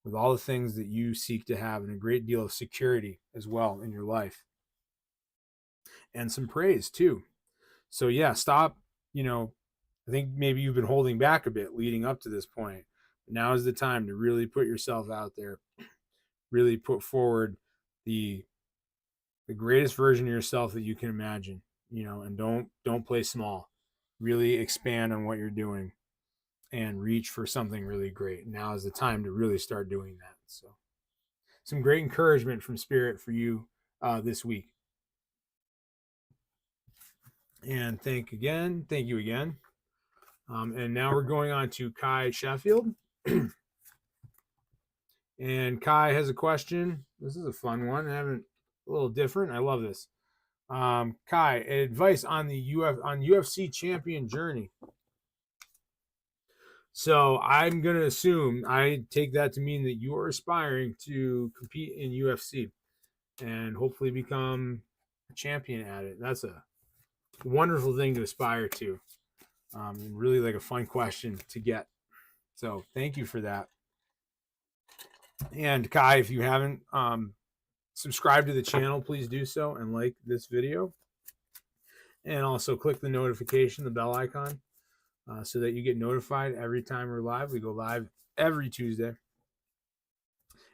with all the things that you seek to have, and a great deal of security as well in your life. and some praise too. So yeah, stop, I think maybe you've been holding back a bit leading up to this point. Now is the time to really put yourself out there, really put forward the greatest version of yourself that you can imagine, and don't play small. Really expand on what you're doing and reach for something really great. Now is the time to really start doing that. So some great encouragement from Spirit for you this week. And thank you again. And now we're going on to Kai Sheffield. And Kai has a question. This is a fun one. A little different. I love this. Kai, advice on the UFC champion journey. So I'm gonna assume, I take that to mean that you are aspiring to compete in UFC and hopefully become a champion at it. That's a wonderful thing to aspire to. Really like a fun question to get. So thank you for that. And Kai, if you haven't subscribed to the channel, please do so and like this video. And also click the notification, the bell icon, so that you get notified every time we're live. We go live every Tuesday.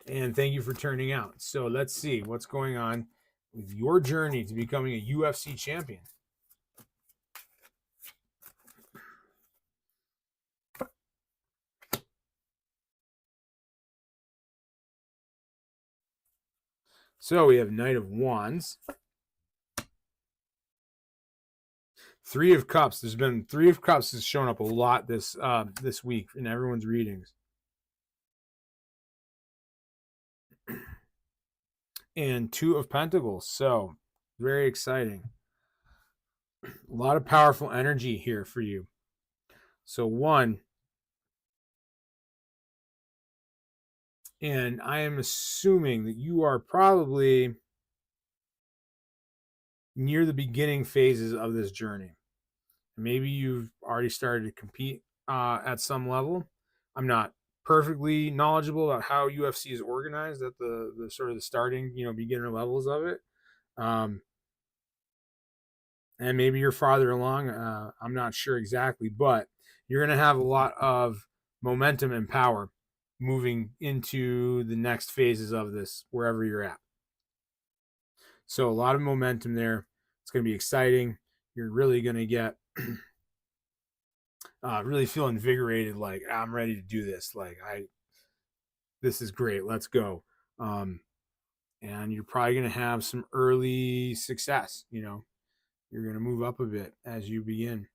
And thank you for turning out. So let's see what's going on with your journey to becoming a UFC champion. So we have Knight of Wands. Three of Cups. There's been Three of Cups has shown up a lot this week in everyone's readings. And Two of Pentacles. So very exciting. A lot of powerful energy here for you. So one, and I am assuming that you are probably near the beginning phases of this journey. Maybe you've already started to compete at some level. I'm not perfectly knowledgeable about how UFC is organized at the sort of the starting, beginner levels of it. And maybe you're farther along. I'm not sure exactly, but you're going to have a lot of momentum and power moving into the next phases of this, wherever you're at. So a lot of momentum there. It's going to be exciting. You're really going to get really feel invigorated. Like, I'm ready to do this. Like, this is great. Let's go. And you're probably going to have some early success. You're going to move up a bit as you begin.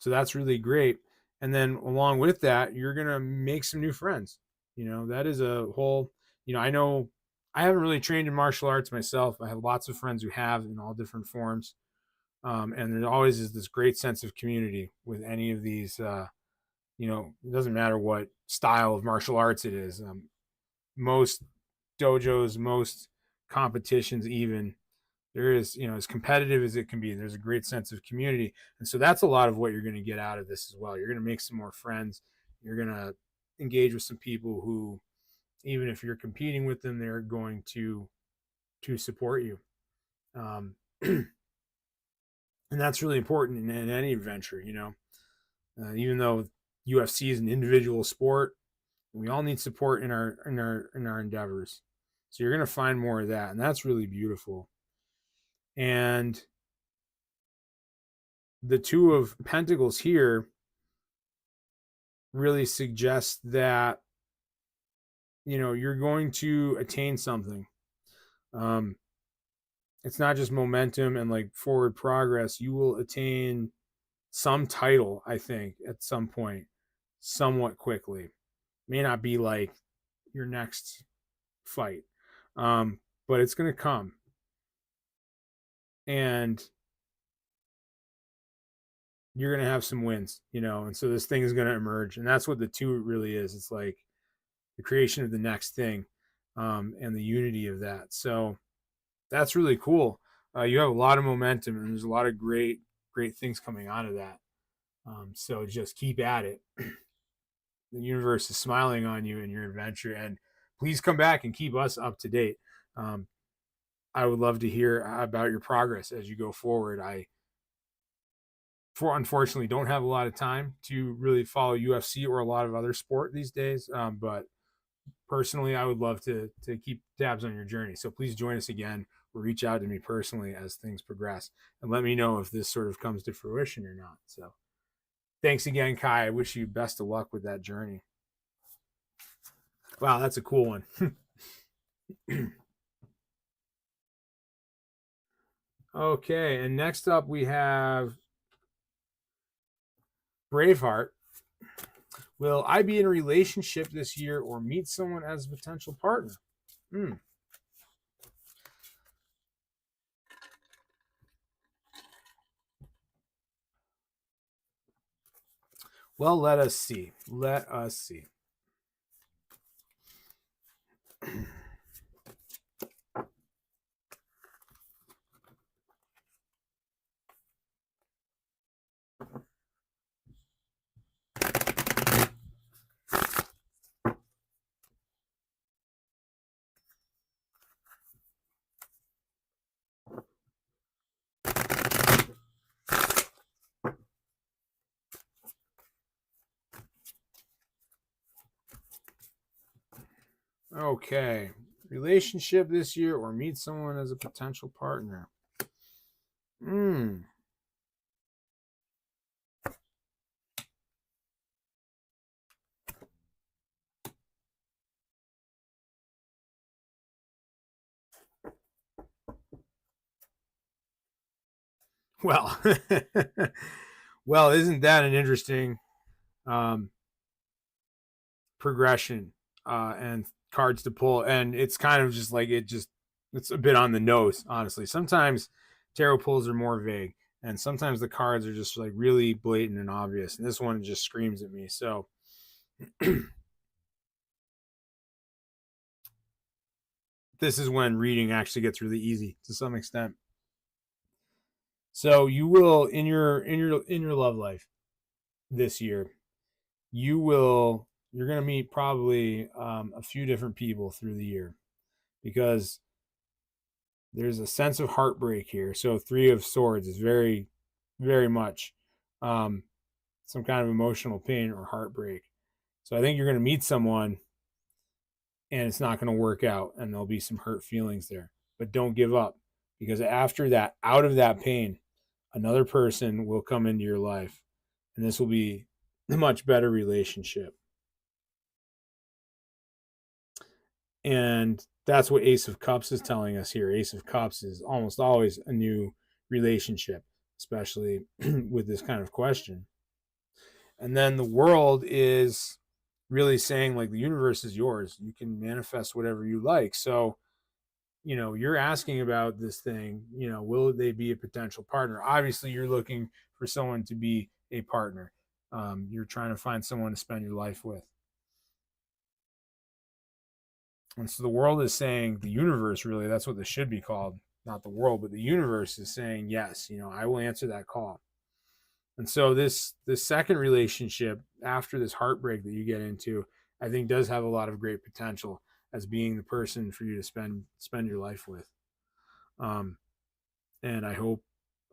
So that's really great. And then along with that, you're going to make some new friends. That is a whole, I know I haven't really trained in martial arts myself. I have lots of friends who have in all different forms. And there always is this great sense of community with any of these, it doesn't matter what style of martial arts it is. Most dojos, most competitions, even, there is, as competitive as it can be, there's a great sense of community. And so that's a lot of what you're going to get out of this as well. You're going to make some more friends. You're going to engage with some people who, even if you're competing with them, they're going to support you. And that's really important in any adventure, even though UFC is an individual sport, we all need support in our endeavors. So you're going to find more of that. And that's really beautiful. And the Two of Pentacles here really suggests that, you're going to attain something. It's not just momentum and like forward progress. You will attain some title, I think, at some point, somewhat quickly. May not be like your next fight, but it's going to come. And you're going to have some wins, and so this thing is going to emerge. And that's what the two really is. It's like the creation of the next thing, and the unity of that. So that's really cool. You have a lot of momentum, and there's a lot of great things coming out of that. So just keep at it. The universe is smiling on you in your adventure, and please come back and keep us up to date. I would love to hear about your progress as you go forward. Unfortunately don't have a lot of time to really follow UFC or a lot of other sport these days, but personally, I would love to keep tabs on your journey. So please join us again or reach out to me personally as things progress and let me know if this sort of comes to fruition or not. So thanks again, Kai. I wish you best of luck with that journey. Wow, that's a cool one. Okay, and next up we have Braveheart. Will I be in a relationship this year or meet someone as a potential partner? Hmm. Well, let us see. Let us see. Okay. Relationship this year or meet someone as a potential partner. Hmm. Well, well, isn't that an interesting um, progression and cards to pull? And it's kind of just like it's a bit on the nose, honestly. Sometimes tarot pulls are more vague, and sometimes the cards are just like really blatant and obvious. And this one just screams at me. So this is when reading actually gets really easy to some extent. So you will in your love life this year, you're going to meet probably a few different people through the year because there's a sense of heartbreak here. So three of swords is very, very much um, some kind of emotional pain or heartbreak. So I think you're going to meet someone and it's not going to work out and there'll be some hurt feelings there, but don't give up because after that, out of that pain, another person will come into your life and this will be a much better relationship. And that's what Ace of Cups is telling us here. Ace of Cups is almost always a new relationship, especially with this kind of question. And then the world is really saying, like, the universe is yours. You can manifest whatever you like. So, you're asking about this thing, will they be a potential partner? Obviously, you're looking for someone to be a partner. You're trying to find someone to spend your life with. And so the world is saying, the universe, really, that's what this should be called, not the world, but the universe is saying, yes, I will answer that call. And so this second relationship after this heartbreak that you get into, I think does have a lot of great potential as being the person for you to spend your life with. Um, and I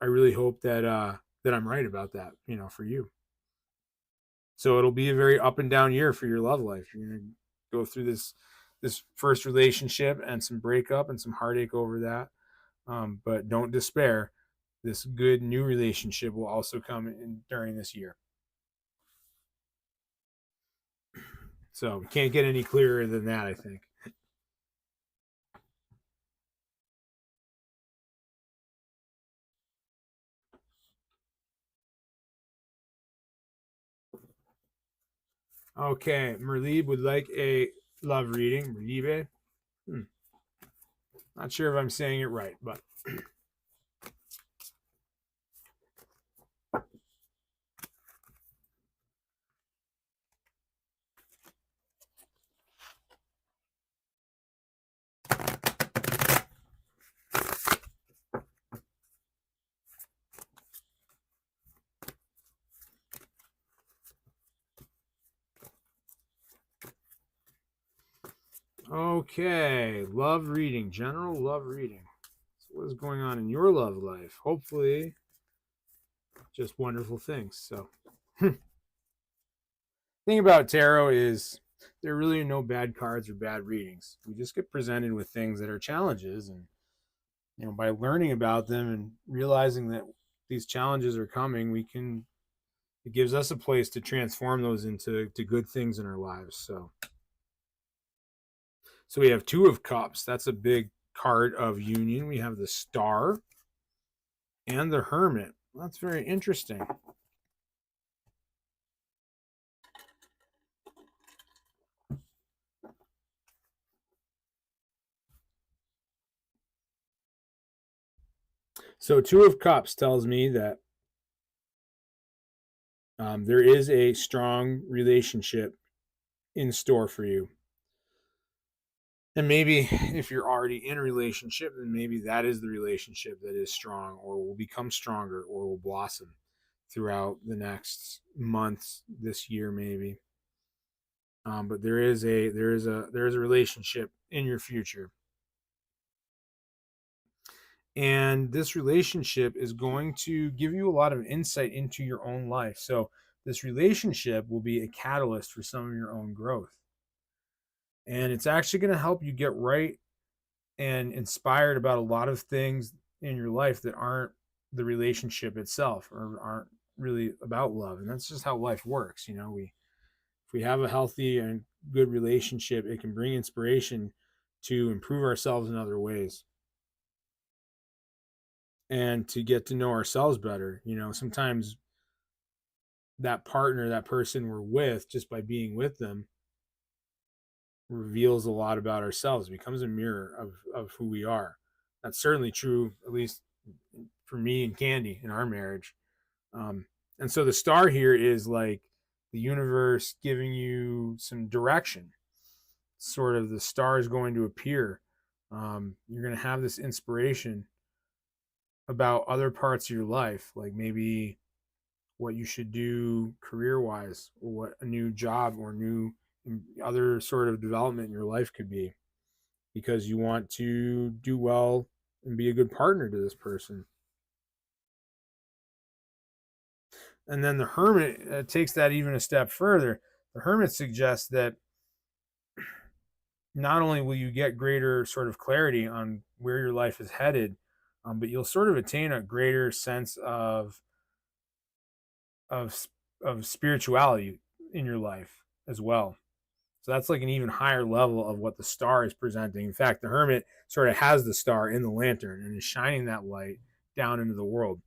really hope that I'm right about that, for you. So it'll be a very up and down year for your love life. You're gonna go through this first relationship and some breakup and some heartache over that. But don't despair. This good new relationship will also come in during this year. So we can't get any clearer than that, I think. Okay, Merlib would like a love reading. Merlibe. Not sure if I'm saying it right, but okay. Love reading, general love reading. What is going on in your love life? Hopefully, just wonderful things. So, thing about tarot is there are really no bad cards or bad readings. We just get presented with things that are challenges, and by learning about them and realizing that these challenges are coming, it gives us a place to transform those into good things in our lives. So we have Two of Cups. That's a big card of union. We have the Star and the Hermit. That's very interesting. So Two of Cups tells me that there is a strong relationship in store for you. And maybe if you're already in a relationship, then maybe that is the relationship that is strong or will become stronger or will blossom throughout the next months, this year maybe. But there is a relationship in your future. And this relationship is going to give you a lot of insight into your own life. So this relationship will be a catalyst for some of your own growth. And it's actually going to help you get right and inspired about a lot of things in your life that aren't the relationship itself or aren't really about love. And that's just how life works. If we have a healthy and good relationship, it can bring inspiration to improve ourselves in other ways and to get to know ourselves better. Sometimes that partner, that person we're with, just by being with them, reveals a lot about ourselves. It becomes a mirror of who we are. That's certainly true, at least for me and Candy in our marriage. And so the Star here is like the universe giving you some direction. Sort of the star is going to appear. You're going to have this inspiration about other parts of your life, like maybe what you should do career-wise, or what a new job or new other sort of development in your life could be, because you want to do well and be a good partner to this person. And then the Hermit takes that even a step further. The Hermit suggests that not only will you get greater sort of clarity on where your life is headed, but you'll sort of attain a greater sense of of spirituality in your life as well. So that's like an even higher level of what the Star is presenting. In fact, the Hermit sort of has the star in the lantern and is shining that light down into the world.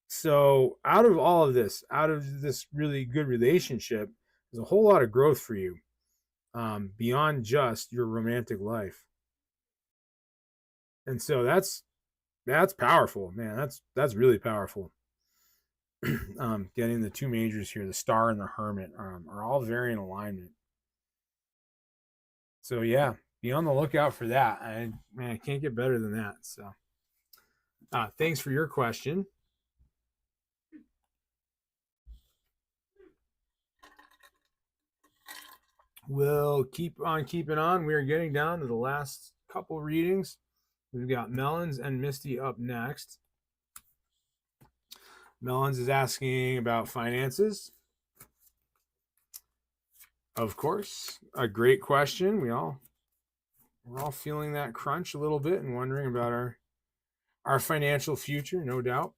So out of all of this, out of this really good relationship, there's a whole lot of growth for you, beyond just your romantic life. And so that's powerful, man. That's really powerful. Getting the two majors here, the Star and the Hermit, are all very in alignment. So yeah, be on the lookout for that. I can't get better than that. So thanks for your question. We'll keep on keeping on. We are getting down to the last couple readings. We've got Melons and Misty up next. Melons is asking about finances. Of course, a great question. We're all feeling that crunch a little bit and wondering about our financial future, no doubt.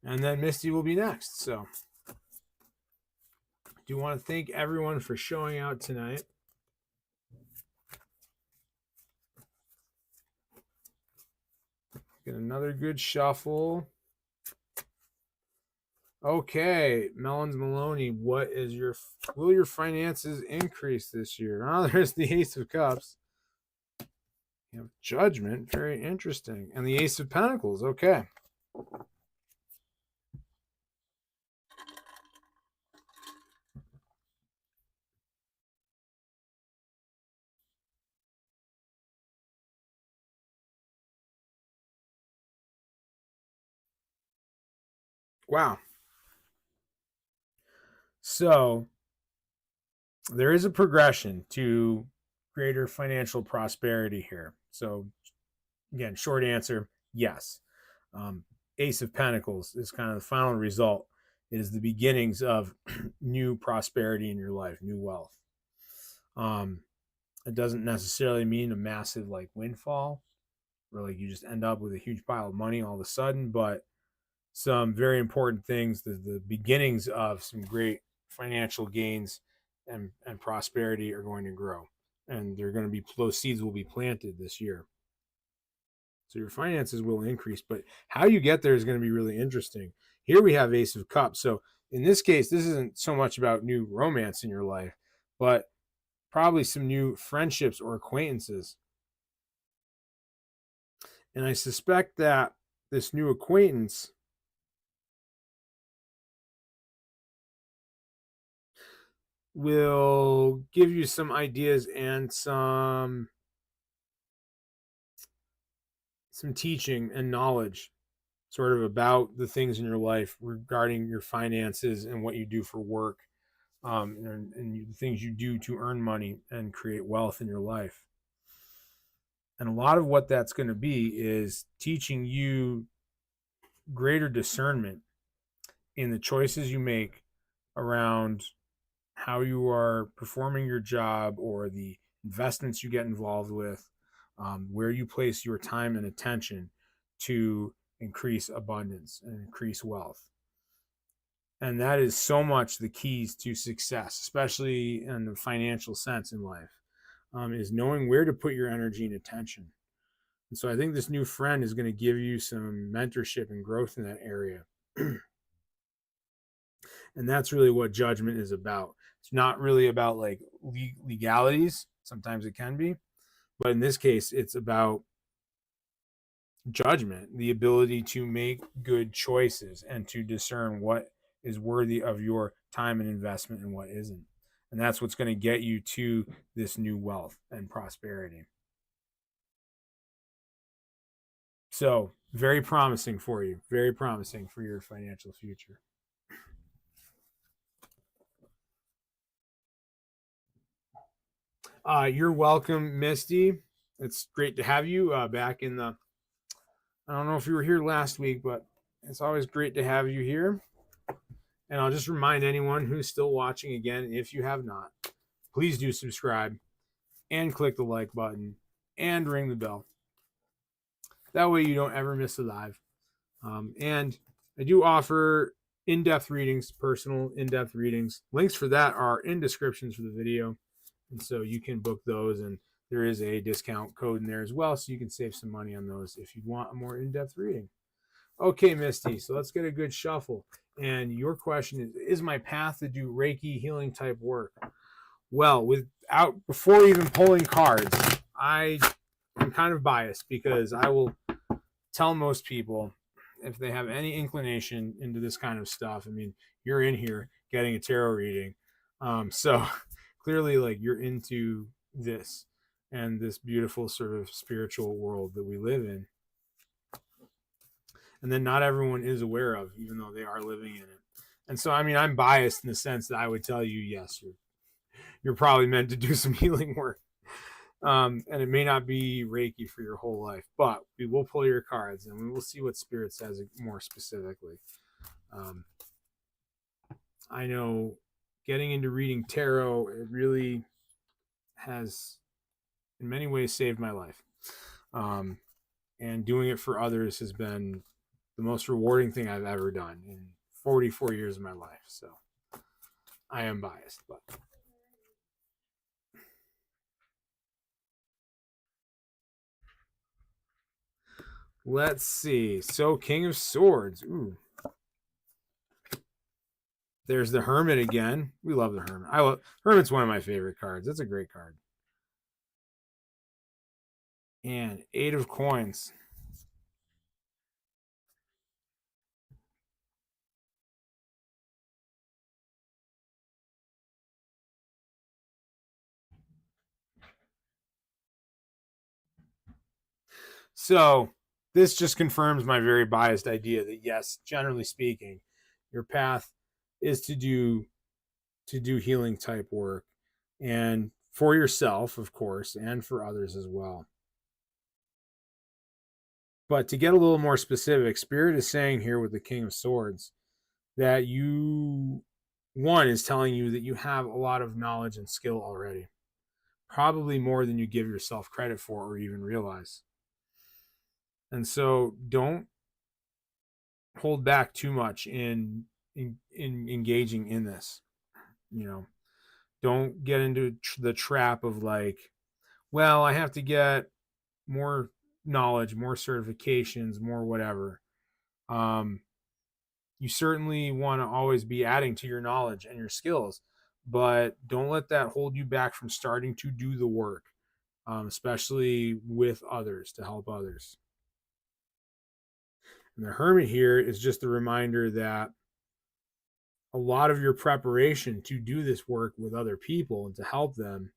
And then Misty will be next. So I do want to thank everyone for showing out tonight. Get another good shuffle. Okay, Melons Maloney, will your finances increase this year? Oh, there's the Ace of Cups. You have Judgment, very interesting. And the Ace of Pentacles, okay. Wow. So there is a progression to greater financial prosperity here. So again, short answer, yes. Um, Ace of Pentacles is kind of the final result. It is the beginnings of new prosperity in your life, new wealth. Um, it doesn't necessarily mean a massive like windfall, where like you just end up with a huge pile of money all of a sudden, but some very important things, the beginnings of some great financial gains and prosperity are going to grow. And they're going to be, those seeds will be planted this year. So your finances will increase, but how you get there is going to be really interesting. Here we have Ace of Cups. So in this case, this isn't so much about new romance in your life, but probably some new friendships or acquaintances. And I suspect that this new acquaintance will give you some ideas and some teaching and knowledge sort of about the things in your life regarding your finances and what you do for work, and the things you do to earn money and create wealth in your life. And a lot of what that's going to be is teaching you greater discernment in the choices you make around how you are performing your job or the investments you get involved with, where you place your time and attention to increase abundance and increase wealth. And that is so much the keys to success, especially in the financial sense in life, is knowing where to put your energy and attention. And so I think this new friend is going to give you some mentorship and growth in that area. And that's really what judgment is about. It's not really about like legalities. Sometimes it can be, but in this case, it's about judgment, the ability to make good choices and to discern what is worthy of your time and investment and what isn't. And that's what's going to get you to this new wealth and prosperity. So, very promising for you, very promising for your financial future. You're welcome, Misty. It's great to have you back in the. I don't know if you were here last week, but it's always great to have you here. And I'll just remind anyone who's still watching again, if you have not, please do subscribe and click the like button and ring the bell. That way you don't ever miss a live. And I do offer in-depth readings, personal in-depth readings. Links for that are in descriptions for the video. And so you can book those, and there is a discount code in there as well, so you can save some money on those if you want a more in-depth reading. Okay, Misty, so let's get a good shuffle. And your question is my path to do Reiki healing type work? Well, before even pulling cards, I am kind of biased because I will tell most people if they have any inclination into this kind of stuff. I mean, you're in here getting a tarot reading. So clearly, like, you're into this and this beautiful sort of spiritual world that we live in. And then not everyone is aware of, even though they are living in it. And so, I mean, I'm biased in the sense that I would tell you, yes, you're probably meant to do some healing work. And it may not be Reiki for your whole life, but we will pull your cards and we will see what Spirit says more specifically. I know getting into reading tarot, it really has in many ways saved my life. And doing it for others has been the most rewarding thing I've ever done in 44 years of my life. So I am biased, but let's see. So King of Swords. Ooh. There's the Hermit again. We love the Hermit. Hermit's one of my favorite cards. It's a great card. And 8 of Coins. So this just confirms my very biased idea that yes, generally speaking, Your path is to do healing type work, and for yourself, of course, and for others as well. But to get a little more specific, Spirit is saying here with the King of Swords that one is telling you that you have a lot of knowledge and skill already, probably more than you give yourself credit for or even realize. And so don't hold back too much in engaging in this. You know, don't get into the trap of like, well, I have to get more knowledge, more certifications, more whatever. Um, you certainly want to always be adding to your knowledge and your skills, but don't let that hold you back from starting to do the work, especially with others to help others. And the Hermit here is just a reminder that a lot of your preparation to do this work with other people and to help them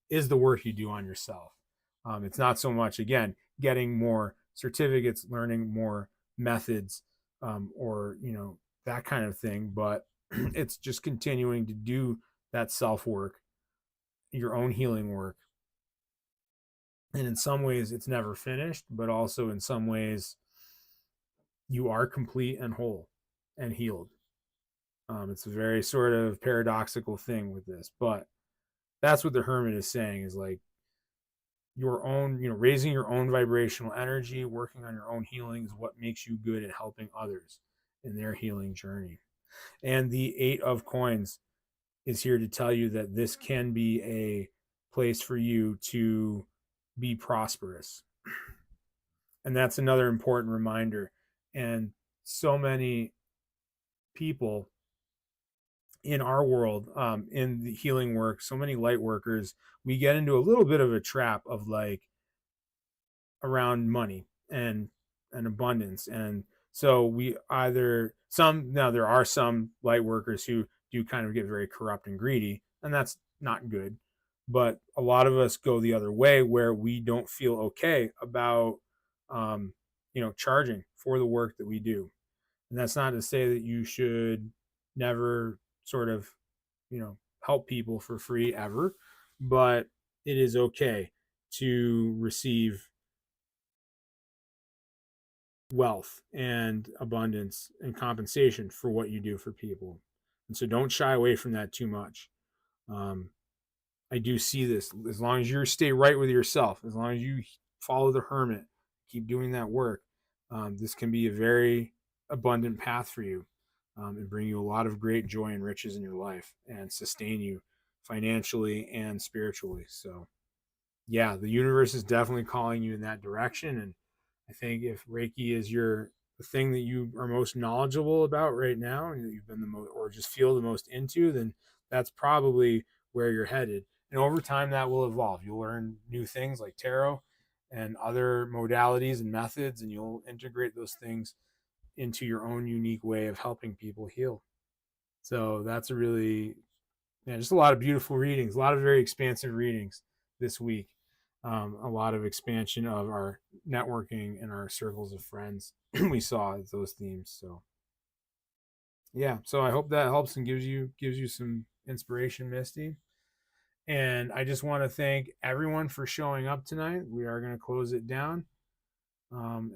is the work you do on yourself. It's not so much, again, getting more certificates, learning more methods, or, that kind of thing, but it's just continuing to do that self work, your own healing work. And in some ways, it's never finished, but also in some ways, you are complete and whole and healed. It's a very sort of paradoxical thing with this, but that's what the Hermit is saying, is like your own, raising your own vibrational energy, working on your own healing is what makes you good at helping others in their healing journey. And the Eight of Coins is here to tell you that this can be a place for you to be prosperous. And that's another important reminder. And so many people in our world, in the healing work, so many light workers, we get into a little bit of a trap of like around money and abundance. And so we either some now there are some light workers who do kind of get very corrupt and greedy, and that's not good. But a lot of us go the other way where we don't feel okay about charging for the work that we do. And that's not to say that you should never sort of, help people for free ever, but it is okay to receive wealth and abundance and compensation for what you do for people. And so don't shy away from that too much. Um, I do see this, as long as you stay right with yourself, as long as you follow the Hermit, keep doing that work, this can be a very abundant path for you, and bring you a lot of great joy and riches in your life and sustain you financially and spiritually. So, yeah, the universe is definitely calling you in that direction. And I think if Reiki is the thing that you are most knowledgeable about right now, and that you've been the most, or just feel the most into, then that's probably where you're headed. And over time, that will evolve. You'll learn new things like tarot and other modalities and methods, and you'll integrate those things into your own unique way of helping people heal. So that's a really, just a lot of beautiful readings, a lot of very expansive readings this week. A lot of expansion of our networking and our circles of friends. We saw those themes. So yeah, so I hope that helps and gives you some inspiration, Misty. And I just want to thank everyone for showing up tonight. We are going to close it down.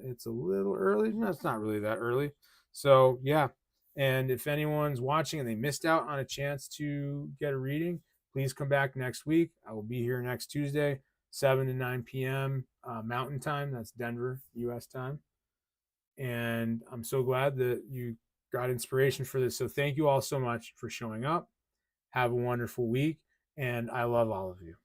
It's a little early. No, it's not really that early. So yeah. And if anyone's watching and they missed out on a chance to get a reading, please come back next week. I will be here next Tuesday, 7 to 9 p.m. Mountain Time. That's Denver, U.S. time. And I'm so glad that you got inspiration for this. So thank you all so much for showing up. Have a wonderful week. And I love all of you.